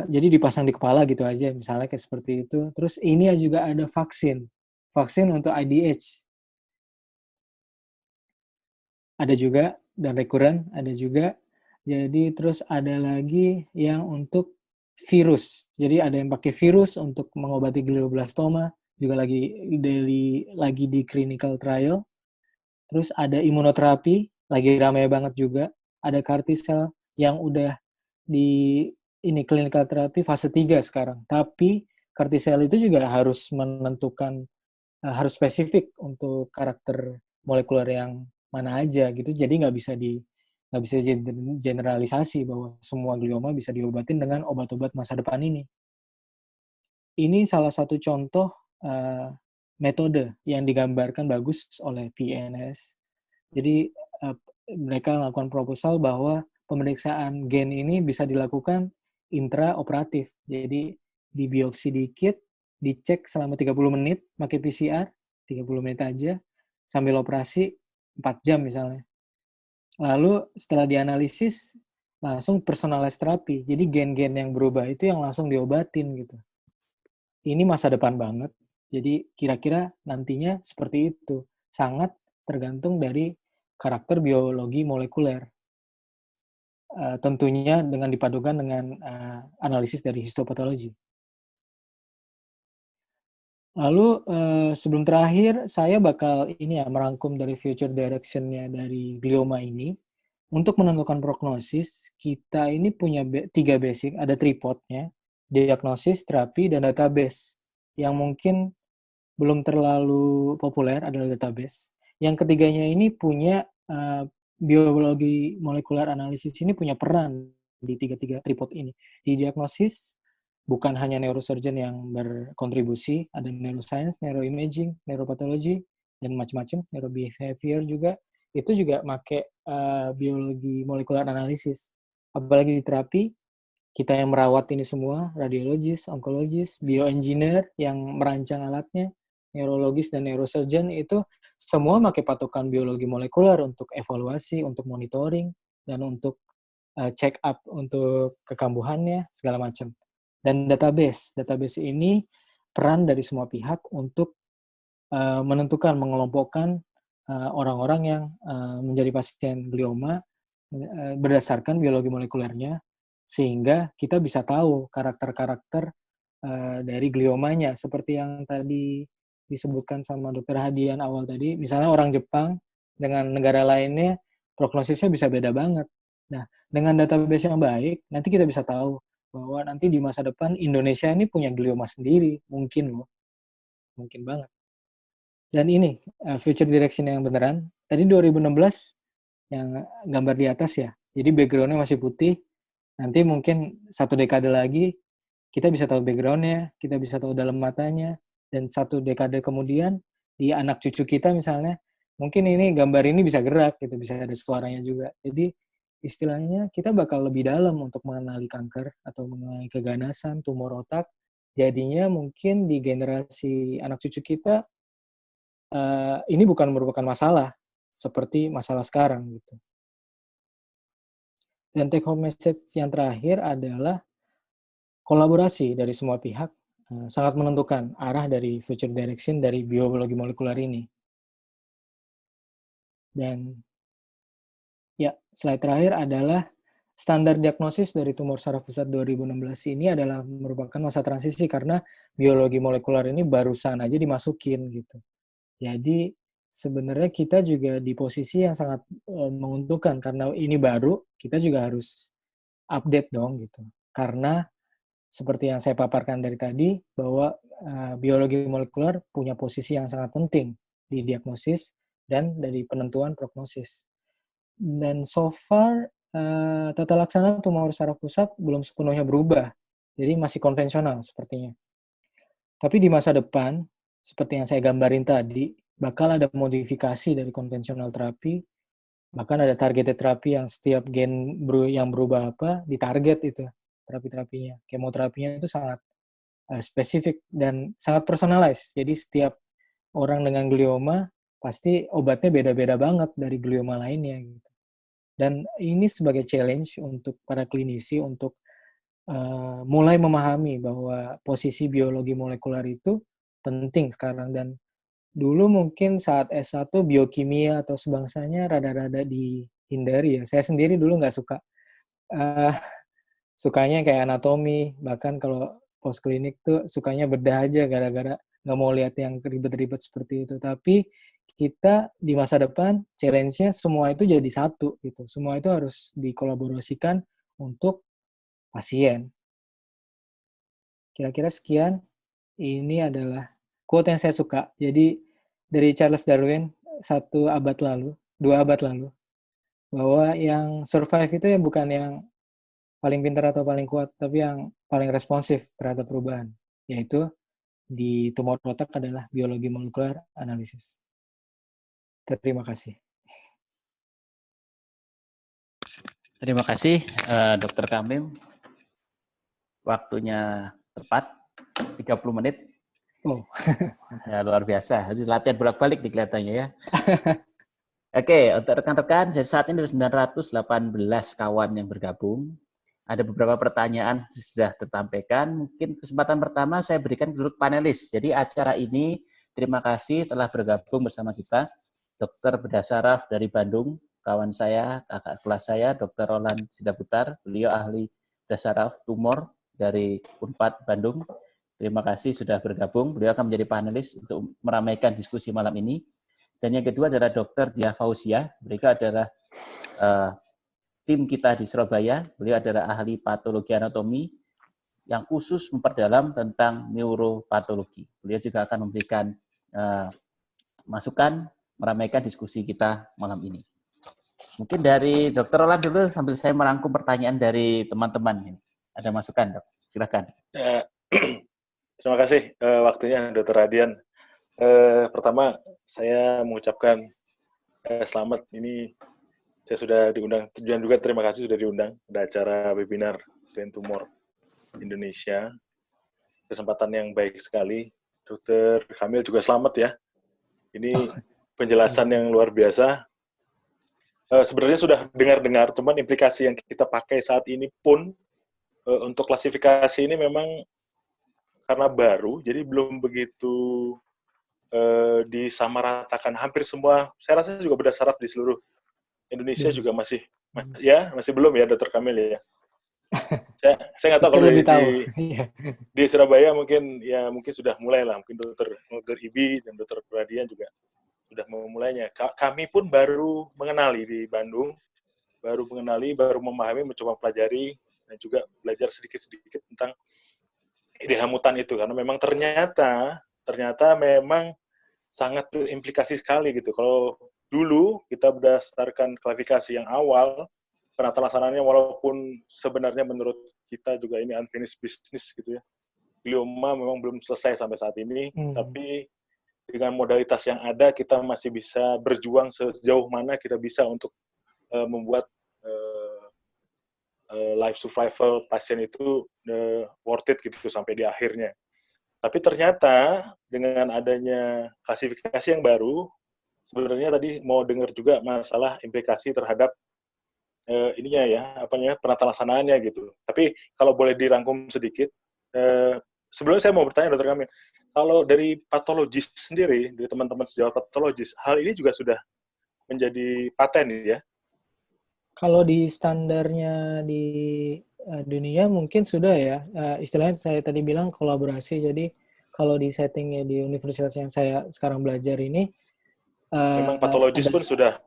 Jadi dipasang di kepala gitu aja, misalnya kayak seperti itu. Terus ini juga ada vaksin untuk IDH. Ada juga, dan recurrent ada juga. Jadi terus ada lagi yang untuk virus. Jadi ada yang pakai virus untuk mengobati glioblastoma, juga lagi di clinical trial. Terus ada imunoterapi, lagi ramai banget juga. Ada CAR T-cell yang udah di ini clinical terapi fase 3 sekarang. Tapi CAR T-cell itu juga harus menentukan, harus spesifik untuk karakter molekuler yang mana aja gitu. Jadi nggak bisa generalisasi bahwa semua glioma bisa diobatin dengan obat-obat masa depan ini. Ini salah satu contoh metode yang digambarkan bagus oleh PNS. Jadi mereka melakukan proposal bahwa pemeriksaan gen ini bisa dilakukan intraoperatif. Jadi dibiopsi dikit, dicek selama 30 menit pakai PCR, 30 menit aja, sambil operasi 4 jam misalnya. Lalu setelah dianalisis, langsung personalized terapi. Jadi gen-gen yang berubah itu yang langsung diobatin gitu. Ini masa depan banget. Jadi kira-kira nantinya seperti itu. Sangat tergantung dari karakter biologi molekuler. Tentunya dengan dipadukan dengan analisis dari histopatologi. Lalu sebelum terakhir, saya bakal ini ya merangkum dari future direction-nya dari glioma ini. Untuk menentukan prognosis, kita ini punya 3 basic, ada tripodnya, diagnosis, terapi, dan database. Yang mungkin belum terlalu populer adalah database. Yang ketiganya ini punya biologi molekular analisis ini punya peran di tiga-tiga tripod ini. Di diagnosis, bukan hanya neurosurgeon yang berkontribusi, ada neuroscience, neuroimaging, neuropatologi, dan macam-macam, neurobehavior juga. Itu juga pakai biologi molekular analisis. Apalagi di terapi, kita yang merawat ini semua, radiologis, onkologis, bioengineer yang merancang alatnya, neurologis dan neurosurgeon itu semua pakai patokan biologi molekuler untuk evaluasi, untuk monitoring, dan untuk check up untuk kekambuhannya, segala macam. Dan database ini peran dari semua pihak untuk menentukan, mengelompokkan orang-orang yang menjadi pasien glioma berdasarkan biologi molekulernya, sehingga kita bisa tahu karakter-karakter dari gliomanya, seperti yang tadi disebutkan sama Dokter Hadian awal tadi, misalnya orang Jepang dengan negara lainnya, prognosisnya bisa beda banget. Nah, dengan database yang baik, nanti kita bisa tahu bahwa nanti di masa depan Indonesia ini punya glioma sendiri, mungkin loh, mungkin banget. Dan ini, future direction yang beneran, tadi 2016 yang gambar di atas ya, jadi background-nya masih putih, nanti mungkin 1 dekade lagi, kita bisa tahu background-nya, kita bisa tahu dalam matanya, dan 1 dekade kemudian, di anak cucu kita misalnya, mungkin ini gambar ini bisa gerak, gitu, bisa ada suaranya juga. Jadi, istilahnya kita bakal lebih dalam untuk mengenali kanker, atau mengenali keganasan, tumor otak, jadinya mungkin di generasi anak cucu kita, ini bukan merupakan masalah, seperti masalah sekarang, gitu. Dan take home message yang terakhir adalah kolaborasi dari semua pihak sangat menentukan arah dari future direction dari biologi molekuler ini. Dan ya, slide terakhir adalah standar diagnosis dari tumor saraf pusat 2016 ini adalah merupakan masa transisi karena biologi molekuler ini barusan aja dimasukin gitu. Jadi sebenarnya kita juga di posisi yang sangat menguntungkan karena ini baru, kita juga harus update dong gitu. Karena seperti yang saya paparkan dari tadi, bahwa biologi molekuler punya posisi yang sangat penting di diagnosis dan dari penentuan prognosis. Dan so far, tata laksana tumor saraf pusat belum sepenuhnya berubah, jadi masih konvensional sepertinya. Tapi di masa depan, seperti yang saya gambarin tadi, bakal ada modifikasi dari konvensional terapi, bahkan ada targeted terapi yang setiap gen yang berubah apa, ditarget itu terapi-terapinya. Kemoterapinya itu sangat spesifik dan sangat personalized. Jadi setiap orang dengan glioma pasti obatnya beda-beda banget dari glioma lainnya gitu. Dan ini sebagai challenge untuk para klinisi untuk mulai memahami bahwa posisi biologi molekuler itu penting sekarang, dan dulu mungkin saat S1 biokimia atau sebangsanya rada-rada dihindari ya. Saya sendiri dulu nggak suka. Uh, Sukanya kayak anatomi, bahkan kalau post klinik tuh sukanya bedah aja gara-gara nggak mau lihat yang ribet-ribet seperti itu. Tapi kita di masa depan challenge-nya semua itu jadi satu gitu. Semua itu harus dikolaborasikan untuk pasien. Kira-kira sekian. Ini adalah quote yang saya suka. Jadi dari Charles Darwin 1 abad lalu, 2 abad lalu, bahwa yang survive itu ya bukan yang paling pintar atau paling kuat, tapi yang paling responsif terhadap perubahan, yaitu di tumor otak adalah biologi molekuler analisis. Terima kasih. Terima kasih, Dr. Kamil. Waktunya tepat, 30 menit. Oh. Ya, luar biasa. Harus latihan bolak-balik nih kelihatannya ya. Oke, untuk rekan-rekan, jadi saat ini ada 918 kawan yang bergabung. Ada beberapa pertanyaan sudah tersampaikan. Mungkin kesempatan pertama saya berikan duduk panelis. Jadi acara ini terima kasih telah bergabung bersama kita. Dr. Bedah Saraf dari Bandung, kawan saya, kakak kelas saya, Dr. Roland Sidaputar, beliau ahli bedah saraf tumor dari Unpad Bandung. Terima kasih sudah bergabung. Beliau akan menjadi panelis untuk meramaikan diskusi malam ini. Dan yang kedua adalah Dr. Dia Fauzia. Beliau adalah tim kita di Surabaya. Beliau adalah ahli patologi anatomi yang khusus memperdalam tentang neuropatologi. Beliau juga akan memberikan masukan, meramaikan diskusi kita malam ini. Mungkin dari Dr. Roland dulu sambil saya merangkum pertanyaan dari teman-teman. Ada masukan, Dok? Silakan. Terima kasih waktunya, Dr. Radian. Pertama, saya mengucapkan selamat. Ini saya sudah diundang. Tujuan juga terima kasih sudah diundang. Ada acara webinar Brain Tumor Indonesia. Kesempatan yang baik sekali. Dr. Kamil juga selamat ya. Ini penjelasan yang luar biasa. Sebenarnya sudah dengar-dengar, teman, implikasi yang kita pakai saat ini pun untuk klasifikasi ini memang karena baru, jadi belum begitu disamaratakan. Hampir semua, saya rasa juga bedah saraf di seluruh Indonesia juga masih belum ya, Dr. Kamil ya. Saya nggak tahu kalau di Surabaya mungkin sudah mulai lah, mungkin Dr. Ibi dan Dr. Radian juga sudah memulainya. Kami pun baru mengenali di Bandung, baru memahami, mencoba pelajari, dan juga belajar sedikit-sedikit tentang ide hamutan itu, karena memang ternyata memang sangat berimplikasi sekali gitu. Kalau dulu kita berdasarkan klasifikasi yang awal, penata laksananya walaupun sebenarnya menurut kita juga ini unfinished business gitu ya. Glioma memang belum selesai sampai saat ini, tapi dengan modalitas yang ada kita masih bisa berjuang sejauh mana kita bisa untuk membuat life survival pasien itu worth it gitu sampai di akhirnya. Tapi ternyata dengan adanya klasifikasi yang baru, sebenarnya tadi mau dengar juga masalah implikasi terhadap penata laksanaannya gitu. Tapi kalau boleh dirangkum sedikit, sebelumnya saya mau bertanya Dr. Kamil, kalau dari patologis sendiri, dari teman-teman sejawat patologis, hal ini juga sudah menjadi paten ya? Kalau di standarnya di dunia mungkin sudah ya. Istilahnya saya tadi bilang kolaborasi. Jadi kalau di settingnya di universitas yang saya sekarang belajar ini, memang patologis pun sudah.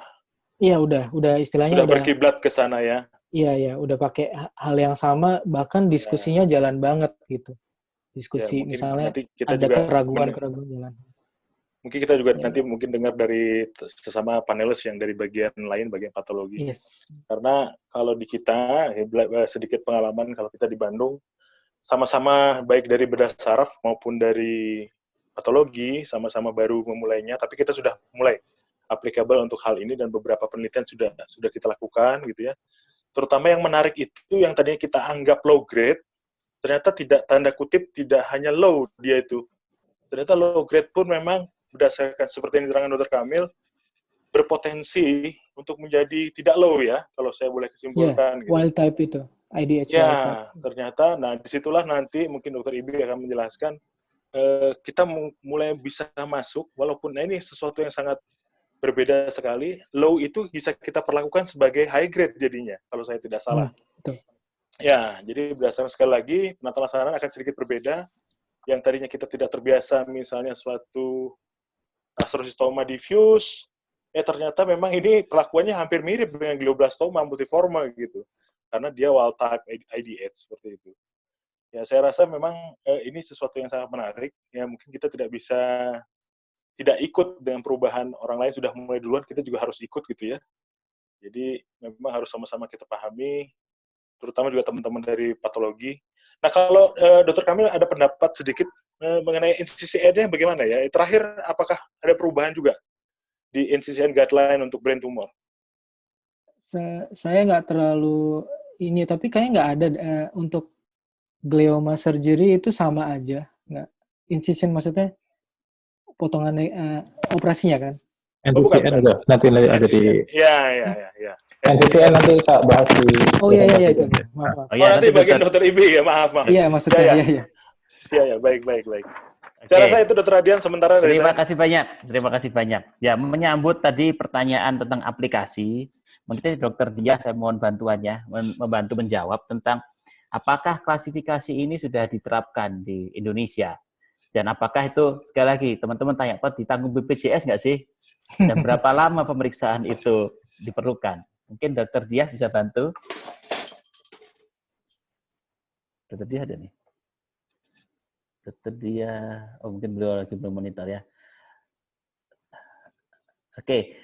Iya udah istilahnya sudah berkiblat ke sana ya. Iya, udah pakai hal yang sama, bahkan diskusinya jalan banget gitu. Diskusi ya, misalnya kita ada juga keraguan jalan. Mungkin kita juga nanti mungkin dengar dari sesama panelis yang dari bagian lain, bagian patologi. Yes. Karena kalau di kita, sedikit pengalaman kalau kita di Bandung, sama-sama baik dari bedah saraf maupun dari patologi, sama-sama baru memulainya, tapi kita sudah mulai applicable untuk hal ini dan beberapa penelitian sudah kita lakukan gitu ya. Terutama yang menarik itu yang tadinya kita anggap low grade, ternyata tidak, tanda kutip, tidak hanya low dia itu. Ternyata low grade pun memang berdasarkan seperti yang diterangkan Dr. Kamil, berpotensi untuk menjadi tidak low ya, kalau saya boleh kesimpulan. Gitu. Wild type itu, IDH ya, wild type. Ternyata, nah disitulah nanti mungkin Dr. Ibi akan menjelaskan, kita mulai bisa masuk, walaupun ini sesuatu yang sangat berbeda sekali, low itu bisa kita perlakukan sebagai high grade jadinya, kalau saya tidak salah. Betul. Ya, jadi berdasarkan sekali lagi, penata laksanaan akan sedikit berbeda. Yang tadinya kita tidak terbiasa, misalnya suatu astrosistoma diffuse, ternyata memang ini perlakuannya hampir mirip dengan glioblastoma multiforme gitu, karena dia wild type IDH seperti itu. Ya, saya rasa memang ini sesuatu yang sangat menarik. Ya, mungkin kita tidak ikut dengan perubahan orang lain sudah mulai duluan, kita juga harus ikut gitu ya. Jadi memang harus sama-sama kita pahami, terutama juga teman-teman dari patologi. Nah, kalau Dr. Kamil ada pendapat sedikit mengenai NCCN-nya bagaimana ya? Terakhir, apakah ada perubahan juga di NCCN guideline untuk brain tumor? Saya nggak terlalu ini, tapi kayaknya nggak ada untuk glioma surgery itu sama aja. Nggak, incision maksudnya potongan operasinya kan? NCCN juga nanti ada di. Ya. NCCN nanti kita bahas di. Oh iya itu. Maaf. Oh nanti bagian dokter IB ya, maaf. Iya maksudnya iya. Iya, baik. Oke. Saya rasa itu Dr. Radian sementara dari Terima saya. kasih banyak. Ya, menyambut tadi pertanyaan tentang aplikasi, mungkin Dokter Diah saya mohon bantuannya, membantu menjawab tentang apakah klasifikasi ini sudah diterapkan di Indonesia. Dan apakah itu, sekali lagi, teman-teman tanya, Pak, ditanggung BPJS nggak sih? Dan berapa lama pemeriksaan itu diperlukan? Mungkin Dokter Diah bisa bantu. Dokter Diah ada nih. Dokter Diah, mungkin beliau lagi belum monitor ya. Oke,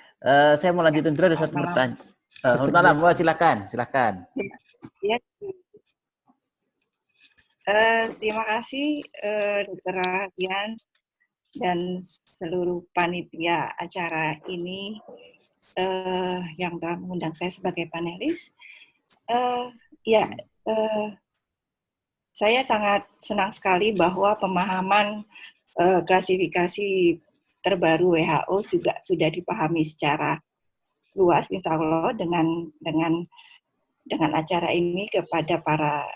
saya mau lanjutin dulu, ada satu pertanyaan. Selamat malam, silakan. Ya. Terima kasih Dr. Radian dan seluruh panitia acara ini yang telah mengundang saya sebagai panelis. Saya sangat senang sekali bahwa pemahaman klasifikasi terbaru WHO juga sudah dipahami secara luas, insya Allah dengan acara ini kepada para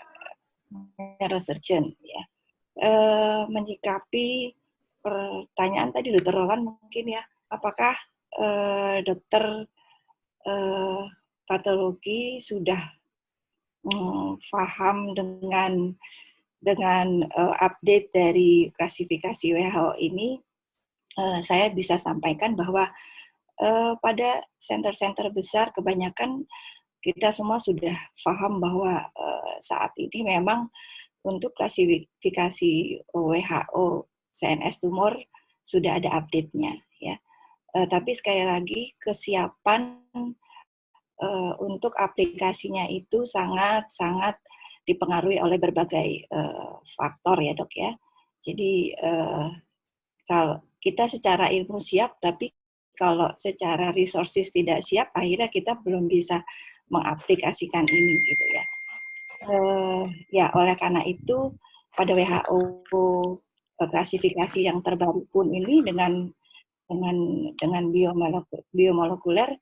neurosurgeon. Ya. Menyikapi pertanyaan tadi Dr. Roland mungkin ya, apakah dokter patologi sudah paham dengan update dari klasifikasi WHO ini? Saya bisa sampaikan bahwa pada center-center besar kebanyakan kita semua sudah paham bahwa saat ini memang untuk klasifikasi WHO CNS tumor sudah ada update-nya ya. Tapi sekali lagi kesiapan untuk aplikasinya itu sangat dipengaruhi oleh berbagai faktor ya Dok ya. Jadi kalau kita secara ilmu siap, tapi kalau secara resources tidak siap, akhirnya kita belum bisa mengaplikasikan ini gitu ya. Ya oleh karena itu pada WHO klasifikasi yang terbaru pun ini dengan biomolekuler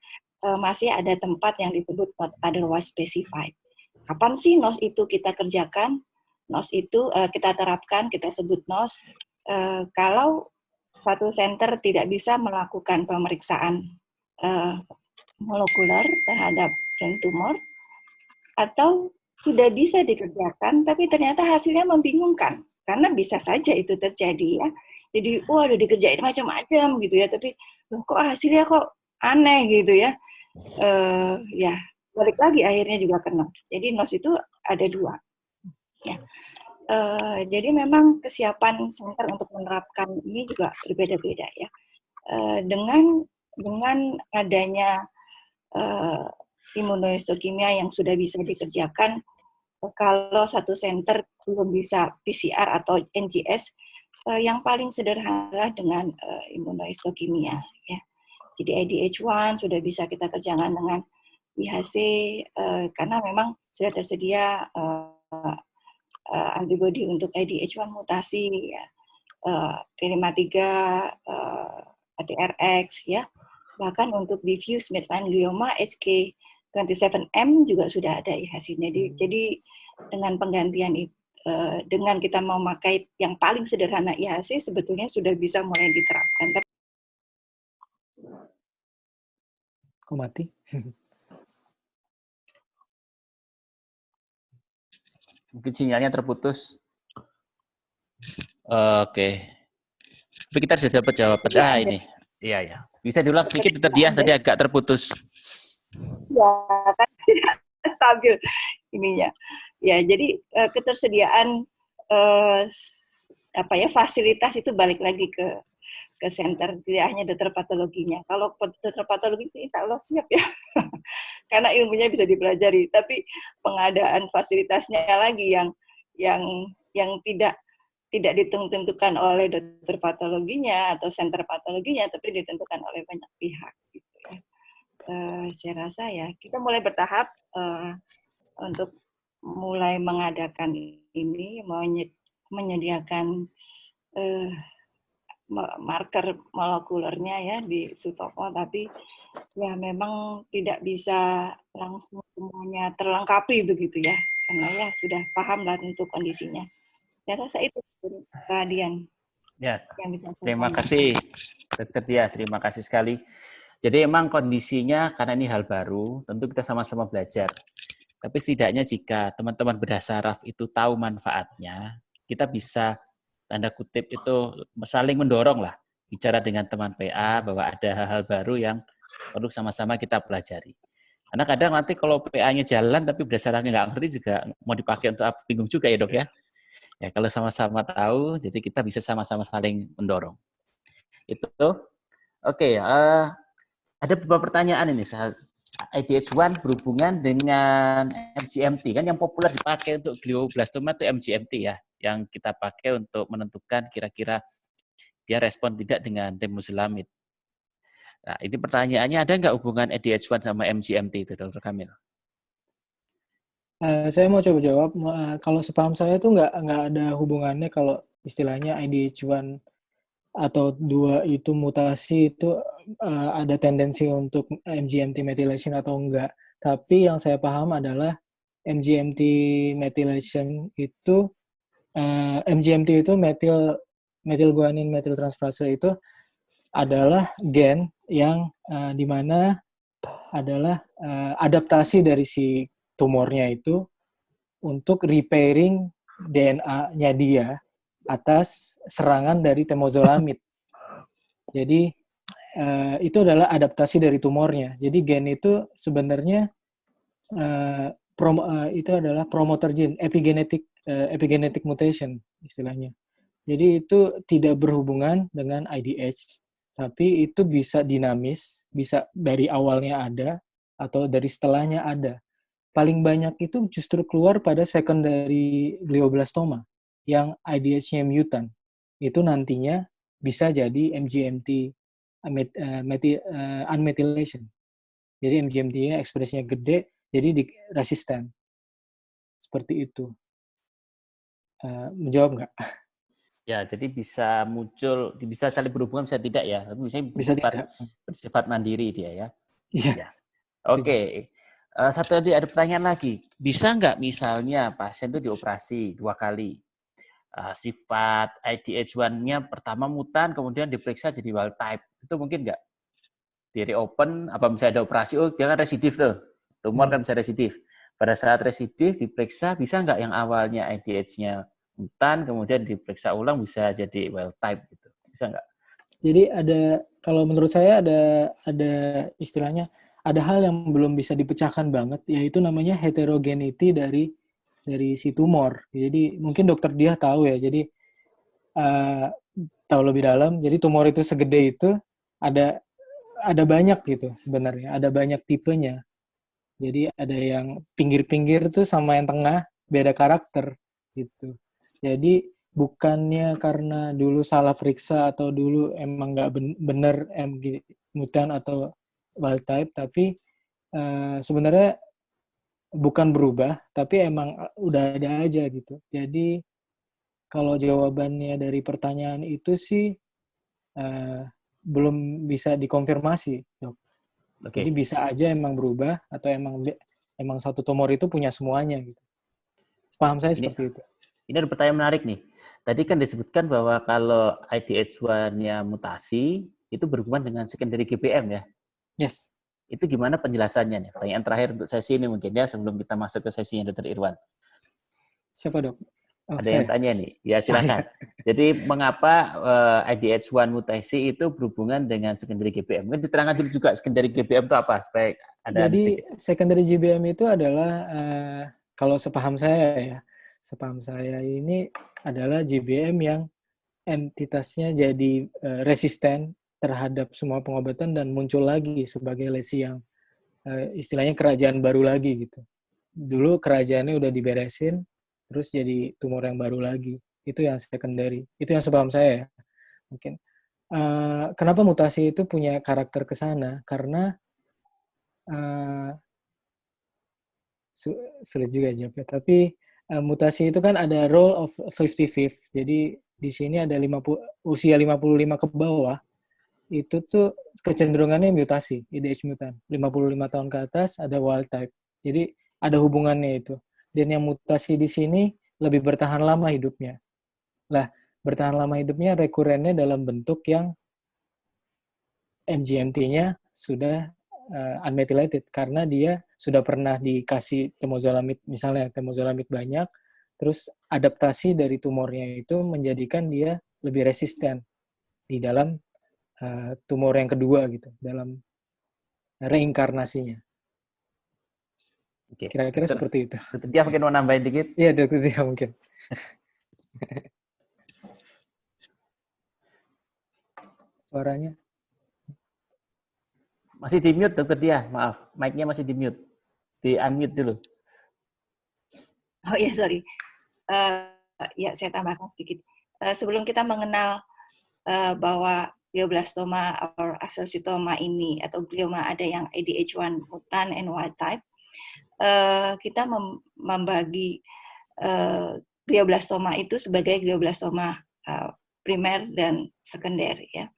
masih ada tempat yang disebut not otherwise specified. Kapan sih NOS itu kita kerjakan? NOS itu kita terapkan, kita sebut NOS kalau satu center tidak bisa melakukan pemeriksaan molekuler terhadap brain tumor, atau sudah bisa dikerjakan, tapi ternyata hasilnya membingungkan, karena bisa saja itu terjadi ya. Jadi, udah dikerjain macam-macam gitu ya, tapi kok hasilnya kok aneh gitu ya. Ya, balik lagi akhirnya juga ke NOS. Jadi NOS itu ada dua. Ya. Jadi memang kesiapan center untuk menerapkan ini juga berbeda-beda ya. Dengan adanya imunohistokimia yang sudah bisa dikerjakan, kalau satu center belum bisa PCR atau NGS, yang paling sederhana dengan imunohistokimia ya. Jadi IDH1 sudah bisa kita kerjakan dengan IHC karena memang sudah tersedia antibody untuk IDH1 mutasi ya, P53, ATRX ya, bahkan untuk diffuse midline glioma HK27M juga sudah ada IHC-nya. Jadi dengan penggantian itu, dengan kita memakai yang paling sederhana IHC sebetulnya sudah bisa mulai diterapkan. Kok mati? Mungkin sinyalnya terputus. Oke. Tapi kita sudah dapat jawaban. Ini. Iya. Bisa diulang sedikit, Dokter Diah, tadi agak terputus. Ya, kan tidak stabil ininya. Ya, jadi ketersediaan fasilitas itu balik lagi ke center, tidak hanya dokter patologinya. Kalau dokter patologi insya Allah siap ya, karena ilmunya bisa dipelajari. Tapi pengadaan fasilitasnya lagi yang tidak ditentukan oleh dokter patologinya atau center patologinya, tapi ditentukan oleh banyak pihak. Gitu ya. Saya rasa ya kita mulai bertahap untuk mulai mengadakan ini, menyediakan marker molekulernya ya di Sutopo, tapi ya memang tidak bisa langsung semuanya terlengkapi begitu ya, karena ya sudah paham lah untuk kondisinya. Saya rasa itu Radian Ya, yang bisa saya terima tambahkan. kasih Dokter Dia, terima kasih sekali. Jadi emang kondisinya karena ini hal baru, tentu kita sama-sama belajar. Tapi setidaknya jika teman-teman bedah saraf itu tahu manfaatnya, kita bisa tanda kutip itu saling mendorong lah, bicara dengan teman PA bahwa ada hal-hal baru yang perlu sama-sama kita pelajari. Karena kadang nanti kalau PA-nya jalan tapi bedah sarafnya nggak ngerti juga mau dipakai untuk apa, bingung juga ya dok ya. Ya kalau sama-sama tahu, jadi kita bisa sama-sama saling mendorong. Itu oke. Ada beberapa pertanyaan ini. IDH1 berhubungan dengan MGMT kan yang populer dipakai untuk glioblastoma itu MGMT ya, yang kita pakai untuk menentukan kira-kira dia respon tidak dengan temozolomid. Nah, ini pertanyaannya, ada nggak hubungan IDH1 sama MGMT itu, Dr. Kamil? Saya mau coba jawab. Kalau sepaham saya tuh nggak ada hubungannya kalau istilahnya IDH1 atau 2 itu mutasi itu ada tendensi untuk MGMT methylation atau enggak. Tapi yang saya paham adalah MGMT methylation itu MGMT itu methylguanine methyltransferase itu adalah gen yang di mana adalah adaptasi dari si tumornya itu untuk repairing DNA-nya dia atas serangan dari temozolomid. Jadi itu adalah adaptasi dari tumornya. Jadi gen itu sebenarnya itu adalah promoter gene, epigenetic mutation istilahnya. Jadi itu tidak berhubungan dengan IDH, tapi itu bisa dinamis, bisa dari awalnya ada atau dari setelahnya ada. Paling banyak itu justru keluar pada secondary glioblastoma yang IDH-nya mutant. Itu nantinya bisa jadi MGMT unmethylation. Jadi MGMT-nya ekspresinya gede, jadi resisten. Seperti itu. Menjawab nggak? Ya, jadi bisa muncul, bisa saling berhubungan, bisa tidak ya. Tapi misalnya Bisa tidak. bersifat mandiri dia ya. Iya. Ya. Oke. Satu tadi ada pertanyaan lagi. Bisa nggak misalnya pasien itu dioperasi 2 kali? Sifat IDH1-nya pertama mutan, kemudian diperiksa jadi wild type. Itu mungkin nggak? Di reopen, apa misalnya ada operasi, oh dia kan residif tuh. Tumor kan bisa residif. Pada saat residif diperiksa, bisa nggak yang awalnya IDH-nya mutan, kemudian diperiksa ulang bisa jadi wild type gitu. Bisa nggak? Jadi kalau menurut saya ada istilahnya, ada hal yang belum bisa dipecahkan banget, yaitu namanya heterogeneity dari si tumor. Jadi mungkin dokter dia tahu ya, jadi tahu lebih dalam. Jadi tumor itu segede itu ada banyak gitu sebenarnya, ada banyak tipenya. Jadi ada yang pinggir-pinggir tuh sama yang tengah beda karakter gitu. Jadi bukannya karena dulu salah periksa atau dulu emang nggak bener MG mutan atau wild type, tapi sebenarnya bukan berubah, tapi emang udah ada aja gitu. Jadi kalau jawabannya dari pertanyaan itu sih belum bisa dikonfirmasi, dok. Oke. Jadi bisa aja emang berubah atau emang satu tumor itu punya semuanya gitu. Paham saya seperti itu. Ini ada pertanyaan menarik nih. Tadi kan disebutkan bahwa kalau IDH1-nya mutasi itu berhubungan dengan secondary GBM ya. Yes. Itu gimana penjelasannya nih? Pertanyaan terakhir untuk sesi ini mungkin ya sebelum kita masuk ke sesinya Dr. Irwan. Siapa, dok? Ada yang tanya nih. Ya silakan. Jadi mengapa IDH1 mutasi itu berhubungan dengan secondary GBM? Mungkin diterangkan dulu juga secondary GBM itu apa supaya ada Jadi sedikit. secondary GBM itu adalah kalau sepaham saya ini adalah GBM yang entitasnya jadi resisten terhadap semua pengobatan dan muncul lagi sebagai lesi yang istilahnya kerajaan baru lagi gitu. Dulu kerajaannya udah diberesin, terus jadi tumor yang baru lagi. Itu yang secondary. Itu yang sepaham saya ya. Mungkin. Kenapa mutasi itu punya karakter ke sana? Karena sulit juga jawabnya. Tapi mutasi itu kan ada role of 55. Jadi di sini ada usia 55 ke bawah, itu tuh kecenderungannya mutasi, IDH mutan. 55 tahun ke atas ada wild type. Jadi ada hubungannya itu. Dan yang mutasi di sini lebih bertahan lama hidupnya. Lah, bertahan lama hidupnya rekurennya dalam bentuk yang MGMT-nya sudah unmethylated karena dia sudah pernah dikasih temozolomid, misalnya temozolomid banyak, terus adaptasi dari tumornya itu menjadikan dia lebih resisten di dalam tumor yang kedua gitu, dalam reinkarnasinya. Oke. Kira-kira seperti itu. Dokter Dia mungkin mau nambahin dikit? Iya, Dokter Dia mungkin. Suaranya Masih di mute, Dokter Dia. Maaf, mic-nya masih di mute. Di unmute dulu. Oh ya, sorry. Ya, saya tambahkan sedikit. Sebelum kita mengenal bahwa glioblastoma atau astrocytoma ini atau glioma ada yang ADH1 mutant and wild type, kita membagi glioblastoma itu sebagai glioblastoma primer dan sekunder. Ya.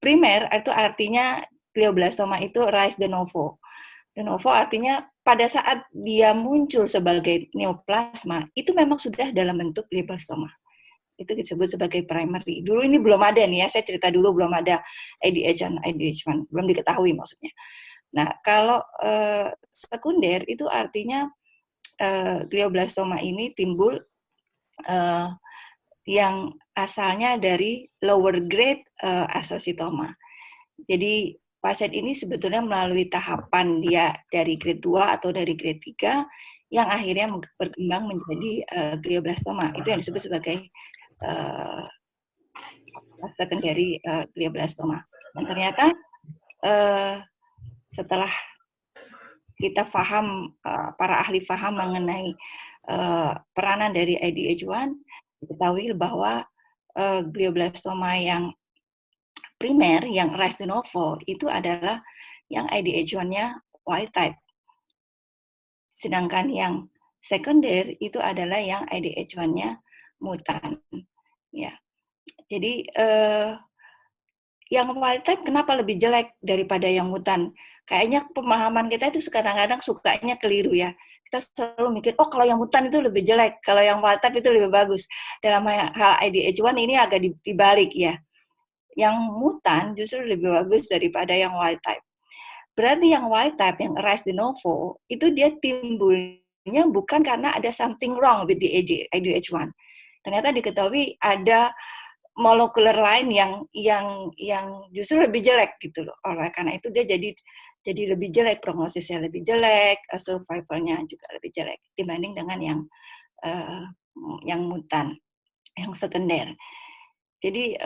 Primer itu artinya glioblastoma itu rise de novo. De novo artinya pada saat dia muncul sebagai neoplasma, itu memang sudah dalam bentuk glioblastoma. Itu disebut sebagai primary. Dulu ini belum ada nih ya, saya cerita dulu belum ada ADH1, belum diketahui maksudnya. Nah, kalau sekunder itu artinya glioblastoma ini timbul yang asalnya dari lower grade astrocytoma. Jadi pasien ini sebetulnya melalui tahapan dia dari grade 2 atau dari grade 3 yang akhirnya berkembang menjadi glioblastoma. Itu yang disebut sebagai secondary glioblastoma. Dan ternyata setelah kita paham, para ahli paham mengenai peranan dari IDH1, diketahui bahwa glioblastoma yang primer, yang rise de novo, itu adalah yang IDH1-nya wild type. Sedangkan yang sekunder itu adalah yang IDH1-nya mutan. Ya. Jadi yang wild type kenapa lebih jelek daripada yang mutan? Kayaknya pemahaman kita itu kadang-kadang sukanya keliru ya. Kita selalu mikir, oh kalau yang mutan itu lebih jelek, kalau yang wild type itu lebih bagus. Dalam hal IDH1 ini agak dibalik ya. Yang mutan justru lebih bagus daripada yang wild type. Berarti yang wild type, yang rise de novo, itu dia timbulnya bukan karena ada something wrong with the IDH1. Ternyata diketahui ada molekuler lain yang justru lebih jelek gitu loh. Oleh karena itu dia jadi lebih jelek, prognosisnya lebih jelek, survivalnya juga lebih jelek dibanding dengan yang mutan, yang sekunder. Jadi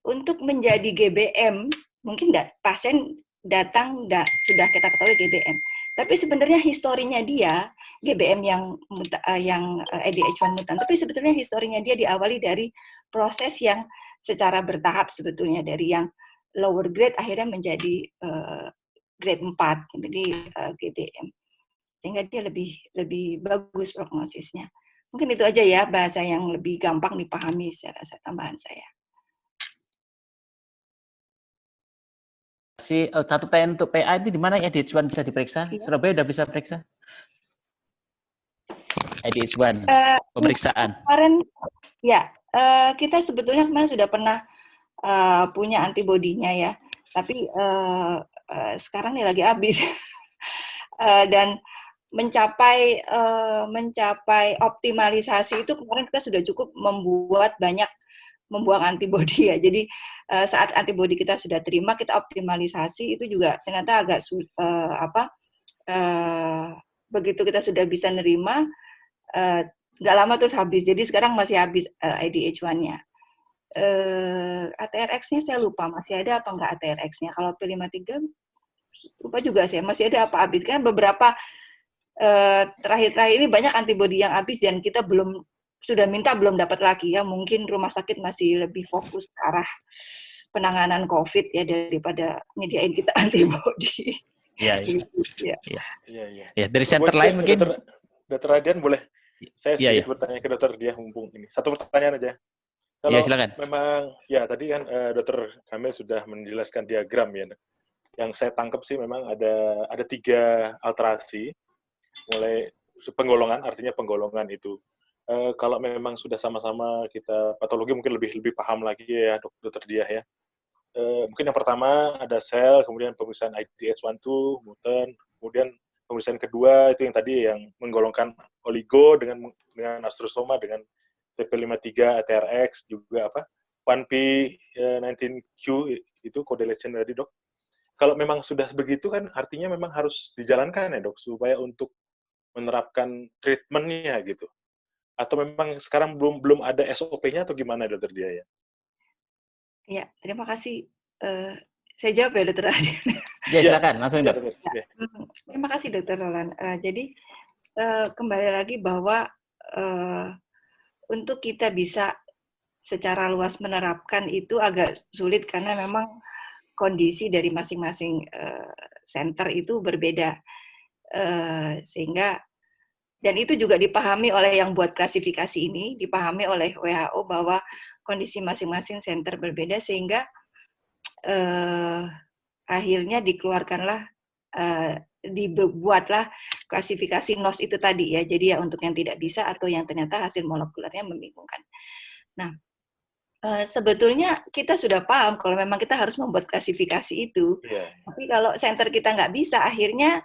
untuk menjadi GBM mungkin pasien datang sudah kita ketahui GBM. Tapi sebenarnya historinya dia GBM yang ADH1 mutan. Tapi sebetulnya historinya dia diawali dari proses yang secara bertahap sebetulnya dari yang lower grade akhirnya menjadi grade 4, jadi GBM. Sehingga dia lebih bagus prognosisnya. Mungkin itu aja ya bahasa yang lebih gampang dipahami secara tambahan saya. Satu pertanyaan untuk PA itu di mana IDH1 bisa diperiksa? Ya. Surabaya udah bisa periksa? IDH1 pemeriksaan. Kemarin ya kita sebetulnya kemarin sudah pernah punya antibodinya ya, tapi sekarang ini lagi habis dan mencapai optimalisasi itu kemarin kita sudah cukup membuang antibodi ya. Jadi saat antibodi kita sudah terima, kita optimalisasi itu juga ternyata agak begitu kita sudah bisa nerima, nggak lama terus habis. Jadi sekarang masih habis IDH1-nya. ATRX-nya saya lupa masih ada apa nggak ATRX-nya. Kalau P53 lupa juga saya masih ada apa habis. Kan beberapa terakhir-terakhir ini banyak antibodi yang habis dan kita sudah minta belum dapat lagi ya. Mungkin rumah sakit masih lebih fokus ke arah penanganan COVID ya daripada nyediain kita antibodi. Iya. Iya. Ya, dari center lain mungkin. Dokter Adian boleh Saya Iya, sedikit iya. bertanya ke dokter dia mumpung ini. Satu pertanyaan aja. Kalau Iya, silakan. memang, ya tadi kan dokter Kamil sudah menjelaskan diagram ya. Yang saya tangkap sih memang ada 3 alterasi, mulai penggolongan, artinya penggolongan itu. Kalau memang sudah sama-sama kita patologi mungkin lebih paham lagi ya dokter dia ya. Mungkin yang pertama ada sel, kemudian pemeriksaan IDH1/2, mutant, kemudian pemeriksaan kedua itu yang tadi yang menggolongkan oligo dengan astrosoma dengan TP53, ATRX juga 1P19Q itu correlation tadi dok. Kalau memang sudah begitu kan artinya memang harus dijalankan ya dok supaya untuk menerapkan treatmentnya gitu. Atau memang sekarang belum ada SOP-nya atau gimana dokter dia ya? Ya, terima kasih. Saya jawab ya, Dokter Adrian. Ya, silakan, langsung dok. Ya. Terima kasih, Dokter Roland. Jadi, kembali lagi bahwa untuk kita bisa secara luas menerapkan itu agak sulit karena memang kondisi dari masing-masing center itu berbeda. Sehingga, dan itu juga dipahami oleh yang buat klasifikasi ini, dipahami oleh WHO bahwa kondisi masing-masing center berbeda, sehingga akhirnya dikeluarkanlah, dibuatlah klasifikasi NOS itu tadi ya. Jadi ya untuk yang tidak bisa atau yang ternyata hasil molekulernya membingungkan. Nah, sebetulnya kita sudah paham kalau memang kita harus membuat klasifikasi itu. Yeah. Tapi kalau center kita nggak bisa, akhirnya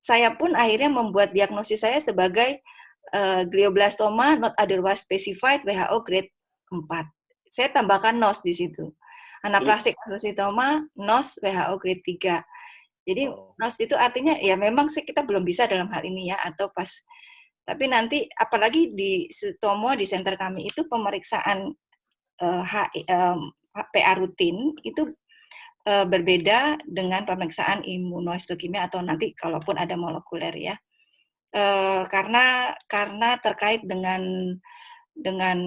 saya pun akhirnya membuat diagnosis saya sebagai glioblastoma not otherwise specified WHO grade 4. Saya tambahkan NOS di situ. Anaplastik astrositoma NOS WHO grade 3. Jadi NOS itu artinya ya memang sih kita belum bisa dalam hal ini ya, atau pas. Tapi nanti apalagi di Sutomo di center kami itu pemeriksaan PA rutin itu berbeda dengan pemeriksaan imunohistokimia atau nanti kalaupun ada molekuler ya. Karena terkait dengan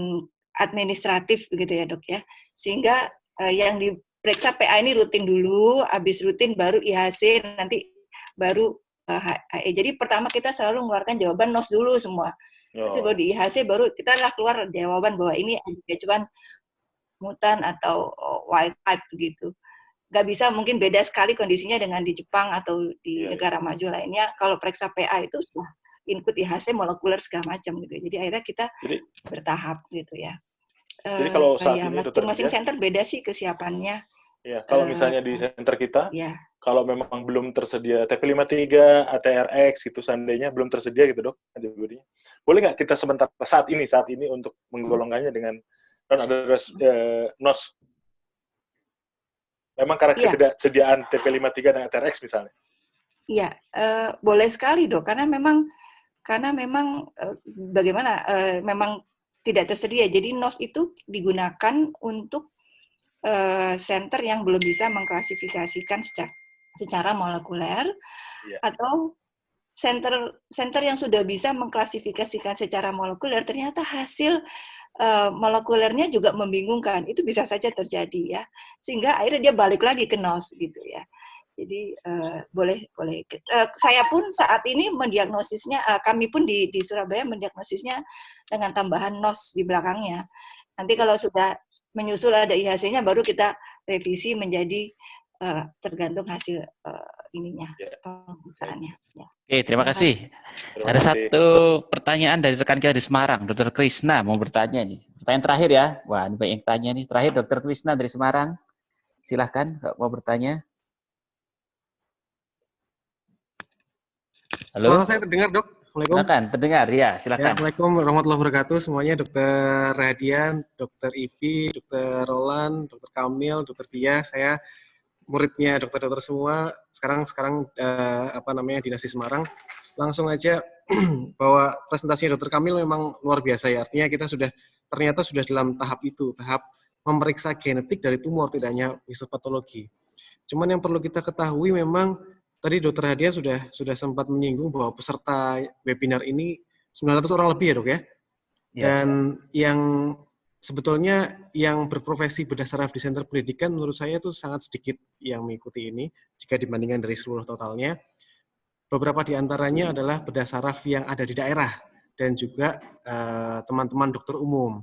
administratif begitu ya dok ya, sehingga yang diperiksa PA ini rutin dulu, habis rutin baru IHC, nanti baru HE. Jadi pertama kita selalu mengeluarkan jawaban NOS dulu semua. Terus baru di IHC baru kita lah keluar jawaban bahwa ini cuman mutan atau wild type begitu. Nggak bisa, mungkin beda sekali kondisinya dengan di Jepang atau di negara maju lainnya. Kalau periksa PA itu sudah input IHC molekuler segala macam gitu. Jadi akhirnya kita bertahap gitu ya. Jadi kalau saat ya, ini masing-masing center beda sih kesiapannya. Ya, kalau misalnya di center kita, ya. Kalau memang belum tersedia TP53, ATRX gitu seandainya belum tersedia gitu dok antibodinya, boleh nggak kita sebentar saat ini untuk menggolongkannya dengan non-adherence NOS? Memang karena ketidaksediaan TP53 dan ATRX misalnya. Iya, boleh sekali dok, karena memang bagaimana memang tidak tersedia. Jadi NOS itu digunakan untuk center yang belum bisa mengklasifikasikan secara molekuler, atau center yang sudah bisa mengklasifikasikan secara molekuler ternyata hasil molekulernya juga membingungkan. Itu bisa saja terjadi ya, sehingga akhirnya dia balik lagi ke NOS gitu ya. Jadi boleh. Saya pun saat ini mendiagnosisnya, kami pun di Surabaya mendiagnosisnya dengan tambahan NOS di belakangnya. Nanti kalau sudah menyusul ada IHC-nya, baru kita revisi menjadi tergantung hasil ininya, pemeriksaannya. Ya. Oke, terima kasih. Ada satu pertanyaan dari rekan kita di Semarang, Dr. Krisna mau bertanya nih. Pertanyaan terakhir ya. Wah, ini banyak yang tanya nih. Terakhir Dr. Krisna dari Semarang. Silahkan mau bertanya. Halo. Saya terdengar, Dok. Assalamualaikum. Silakan, terdengar ya. Silakan. Ya, Assalamualaikum warahmatullahi wabarakatuh semuanya, Dokter Radian, Dokter Ipi, Dokter Roland, Dokter Kamil, Dokter Dia. Saya muridnya dokter-dokter semua. Sekarang dinas di Semarang. Langsung aja bahwa presentasinya Dokter Kamil memang luar biasa ya. Artinya kita ternyata sudah dalam tahap itu, tahap memeriksa genetik dari tumor, tidak hanya histopatologi. Cuman yang perlu kita ketahui memang tadi Dr. Hadian sudah sempat menyinggung bahwa peserta webinar ini 900 orang lebih ya dok ya. Dan yang sebetulnya yang berprofesi bedah saraf di center pendidikan menurut saya itu sangat sedikit yang mengikuti ini jika dibandingkan dari seluruh totalnya. Beberapa di antaranya adalah bedah saraf yang ada di daerah. dan juga teman-teman dokter umum.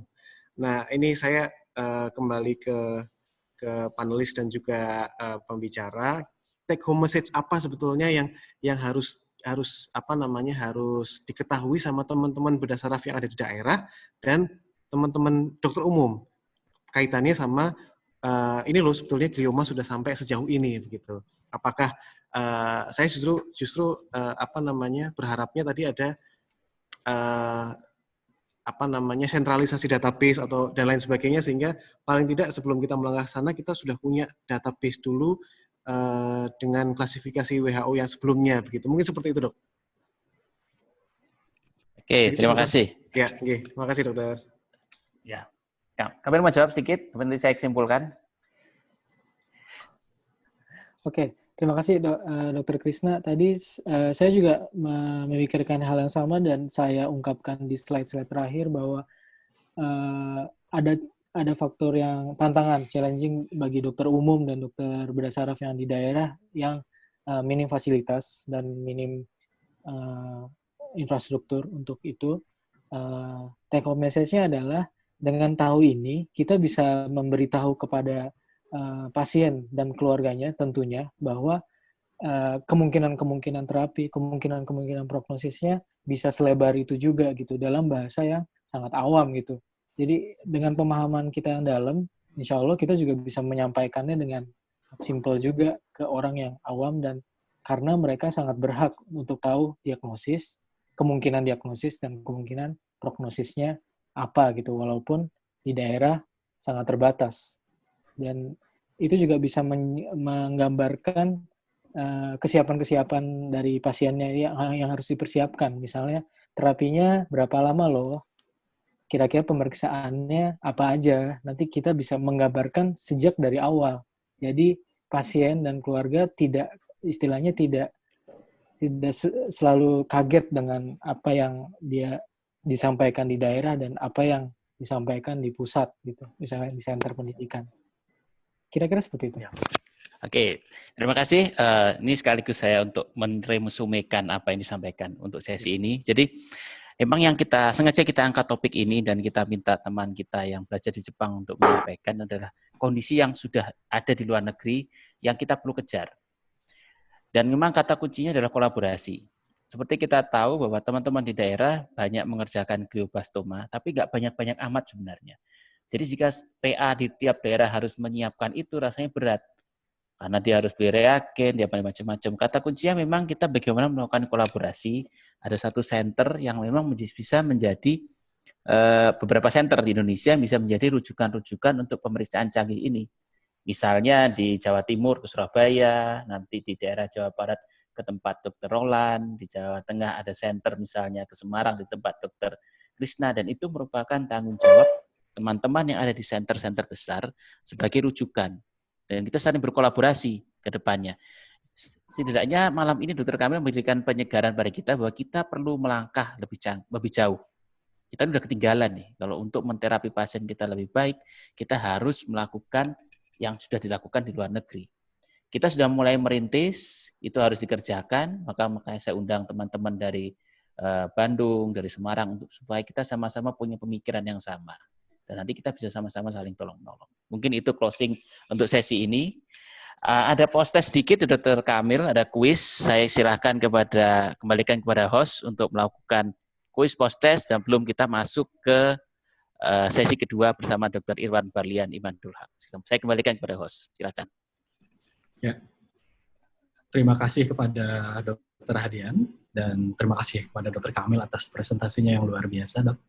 Nah, ini saya kembali ke panelis dan juga pembicara. Take home message apa sebetulnya yang harus diketahui sama teman-teman bedah saraf yang ada di daerah dan teman-teman dokter umum kaitannya sama ini loh sebetulnya glioma sudah sampai sejauh ini begitu. Apakah saya justru berharapnya tadi ada sentralisasi database atau dan lain sebagainya, sehingga paling tidak sebelum kita melangkah sana kita sudah punya database dulu dengan klasifikasi WHO yang sebelumnya begitu. Mungkin seperti itu, Dok. Oke, terima kasih. Ya, oke. Terima kasih, Dokter. Ya. Kami mau jawab sedikit, nanti saya simpulkan. Oke, terima kasih Dr. Krisna. Tadi saya juga memikirkan hal yang sama dan saya ungkapkan di slide-slide terakhir bahwa ada faktor yang tantangan, challenging bagi dokter umum dan dokter bedah saraf yang di daerah yang minim fasilitas dan minim infrastruktur untuk itu. Take home message-nya adalah dengan tahu ini kita bisa memberitahu kepada pasien dan keluarganya tentunya bahwa kemungkinan terapi, kemungkinan prognosisnya bisa selebar itu juga gitu dalam bahasa yang sangat awam gitu. Jadi dengan pemahaman kita yang dalam, insya Allah kita juga bisa menyampaikannya dengan simple juga ke orang yang awam, dan karena mereka sangat berhak untuk tahu diagnosis, kemungkinan diagnosis dan kemungkinan prognosisnya apa gitu, walaupun di daerah sangat terbatas. Dan itu juga bisa menggambarkan kesiapan-kesiapan dari pasiennya yang harus dipersiapkan. Misalnya terapinya berapa lama loh, kira-kira pemeriksaannya apa aja. Nanti kita bisa menggambarkan sejak dari awal. Jadi pasien dan keluarga tidak selalu kaget dengan apa yang dia disampaikan di daerah dan apa yang disampaikan di pusat gitu, misalnya di center pendidikan. Kira-kira seperti itu. Oke, terima kasih. Ini sekaligus saya untuk meresumekan apa yang disampaikan untuk sesi ini. Jadi, emang yang sengaja kita angkat topik ini dan kita minta teman kita yang belajar di Jepang untuk menyampaikan adalah kondisi yang sudah ada di luar negeri yang kita perlu kejar. Dan memang kata kuncinya adalah kolaborasi. Seperti kita tahu bahwa teman-teman di daerah banyak mengerjakan glioblastoma, tapi nggak banyak-banyak amat sebenarnya. Jadi jika PA di tiap daerah harus menyiapkan itu rasanya berat. Karena dia harus beli reagen, dia macam-macam. Kata kuncinya memang kita bagaimana melakukan kolaborasi. Ada satu center yang memang bisa menjadi beberapa center di Indonesia bisa menjadi rujukan-rujukan untuk pemeriksaan canggih ini. Misalnya di Jawa Timur ke Surabaya, nanti di daerah Jawa Barat ke tempat Dr. Roland, di Jawa Tengah ada center misalnya ke Semarang di tempat Dr. Krisna, dan itu merupakan tanggung jawab teman-teman yang ada di center-center besar sebagai rujukan. Dan kita saling berkolaborasi ke depannya. Setidaknya malam ini Dr. Kamil memberikan penyegaran pada kita bahwa kita perlu melangkah lebih jauh. Kita sudah ketinggalan nih. Kalau untuk menterapi pasien kita lebih baik, kita harus melakukan yang sudah dilakukan di luar negeri. Kita sudah mulai merintis, itu harus dikerjakan, makanya saya undang teman-teman dari Bandung, dari Semarang, supaya kita sama-sama punya pemikiran yang sama. Dan nanti kita bisa sama-sama saling tolong-menolong. Mungkin itu closing untuk sesi ini. Ada post-test sedikit, Dr. Kamil, ada kuis. Saya silakan kembalikan kepada host untuk melakukan kuis post-test, dan belum kita masuk ke sesi kedua bersama Dr. Irwan Barlian Imandul Haq. Saya kembalikan kepada host. Silakan. Ya. Terima kasih kepada Dr. Hadian dan terima kasih kepada Dr. Kamil atas presentasinya yang luar biasa, Dok.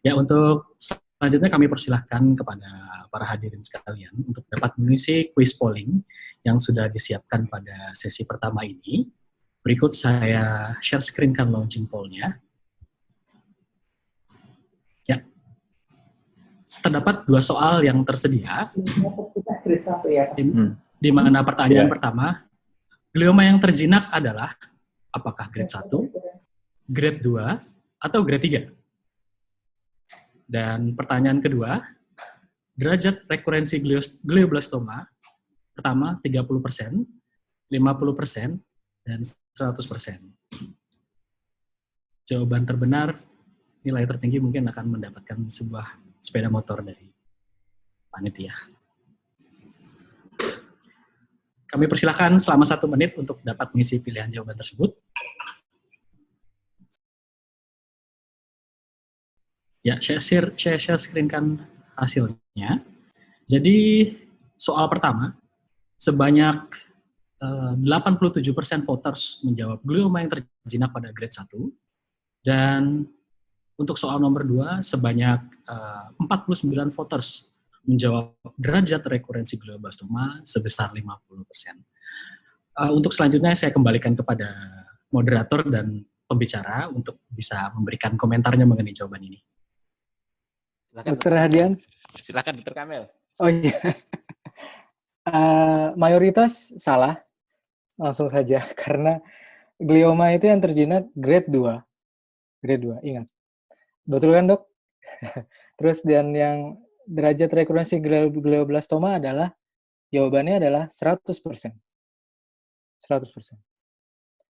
Ya, untuk selanjutnya kami persilahkan kepada para hadirin sekalian untuk dapat mengisi quiz polling yang sudah disiapkan pada sesi pertama ini. Berikut saya share screen-kan launching poll-nya. Ya. Terdapat 2 soal yang tersedia. Di mana pertanyaan pertama, glioma yang terjinak adalah apakah grade 1, grade 2, atau grade 3? Dan pertanyaan kedua, derajat rekurensi glioblastoma pertama 30%, 50%, dan 100%. Jawaban terbenar nilai tertinggi mungkin akan mendapatkan sebuah sepeda motor dari panitia. Kami persilahkan selama 1 menit untuk dapat mengisi pilihan jawaban tersebut. Ya, saya share screen-kan hasilnya. Jadi, soal pertama, sebanyak 87% voters menjawab glioma yang terjinak pada grade 1. Dan untuk soal nomor 2, sebanyak 49 voters menjawab derajat rekurensi glioblastoma sebesar 50%. Untuk selanjutnya saya kembalikan kepada moderator dan pembicara untuk bisa memberikan komentarnya mengenai jawaban ini. Silakan, Dr. Hadian. Silakan Dr. Kamil. Oh iya. Mayoritas salah, langsung saja, karena glioma itu yang terjinak grade 2. Grade 2, ingat. Betul kan, Dok? Terus dan yang derajat rekurensi glioblastoma adalah, jawabannya adalah 100%. 100%.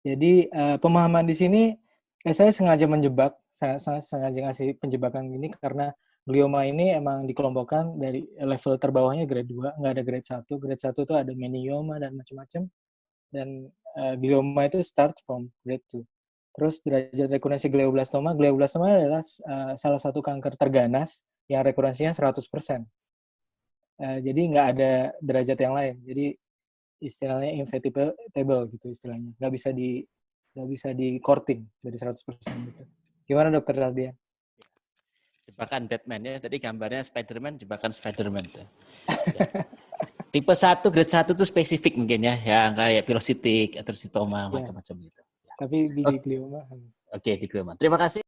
Jadi, pemahaman di sini, saya sengaja menjebak, sengaja ngasih penjebakan ini karena glioma ini emang dikelompokkan dari level terbawahnya grade 2, nggak ada grade 1. Grade 1 itu ada meningioma dan macam-macam. Dan glioma itu start from grade 2. Terus derajat rekurensi glioblastoma adalah salah satu kanker terganas yang rekurensinya 100%. Jadi nggak ada derajat yang lain. Jadi istilahnya inevitable gitu istilahnya. Nggak bisa di courting dari 100% gitu. Gimana Dokter Radian? Jebakan Batman ya, tadi gambarnya Spider-Man, jebakan Spider-Man. Ya. Tipe 1, grade 1 itu spesifik mungkin ya, yang kayak pilositik, atrositoma, macam-macam gitu. Ya. Tapi di glioma. Oke, di glioma. Terima kasih.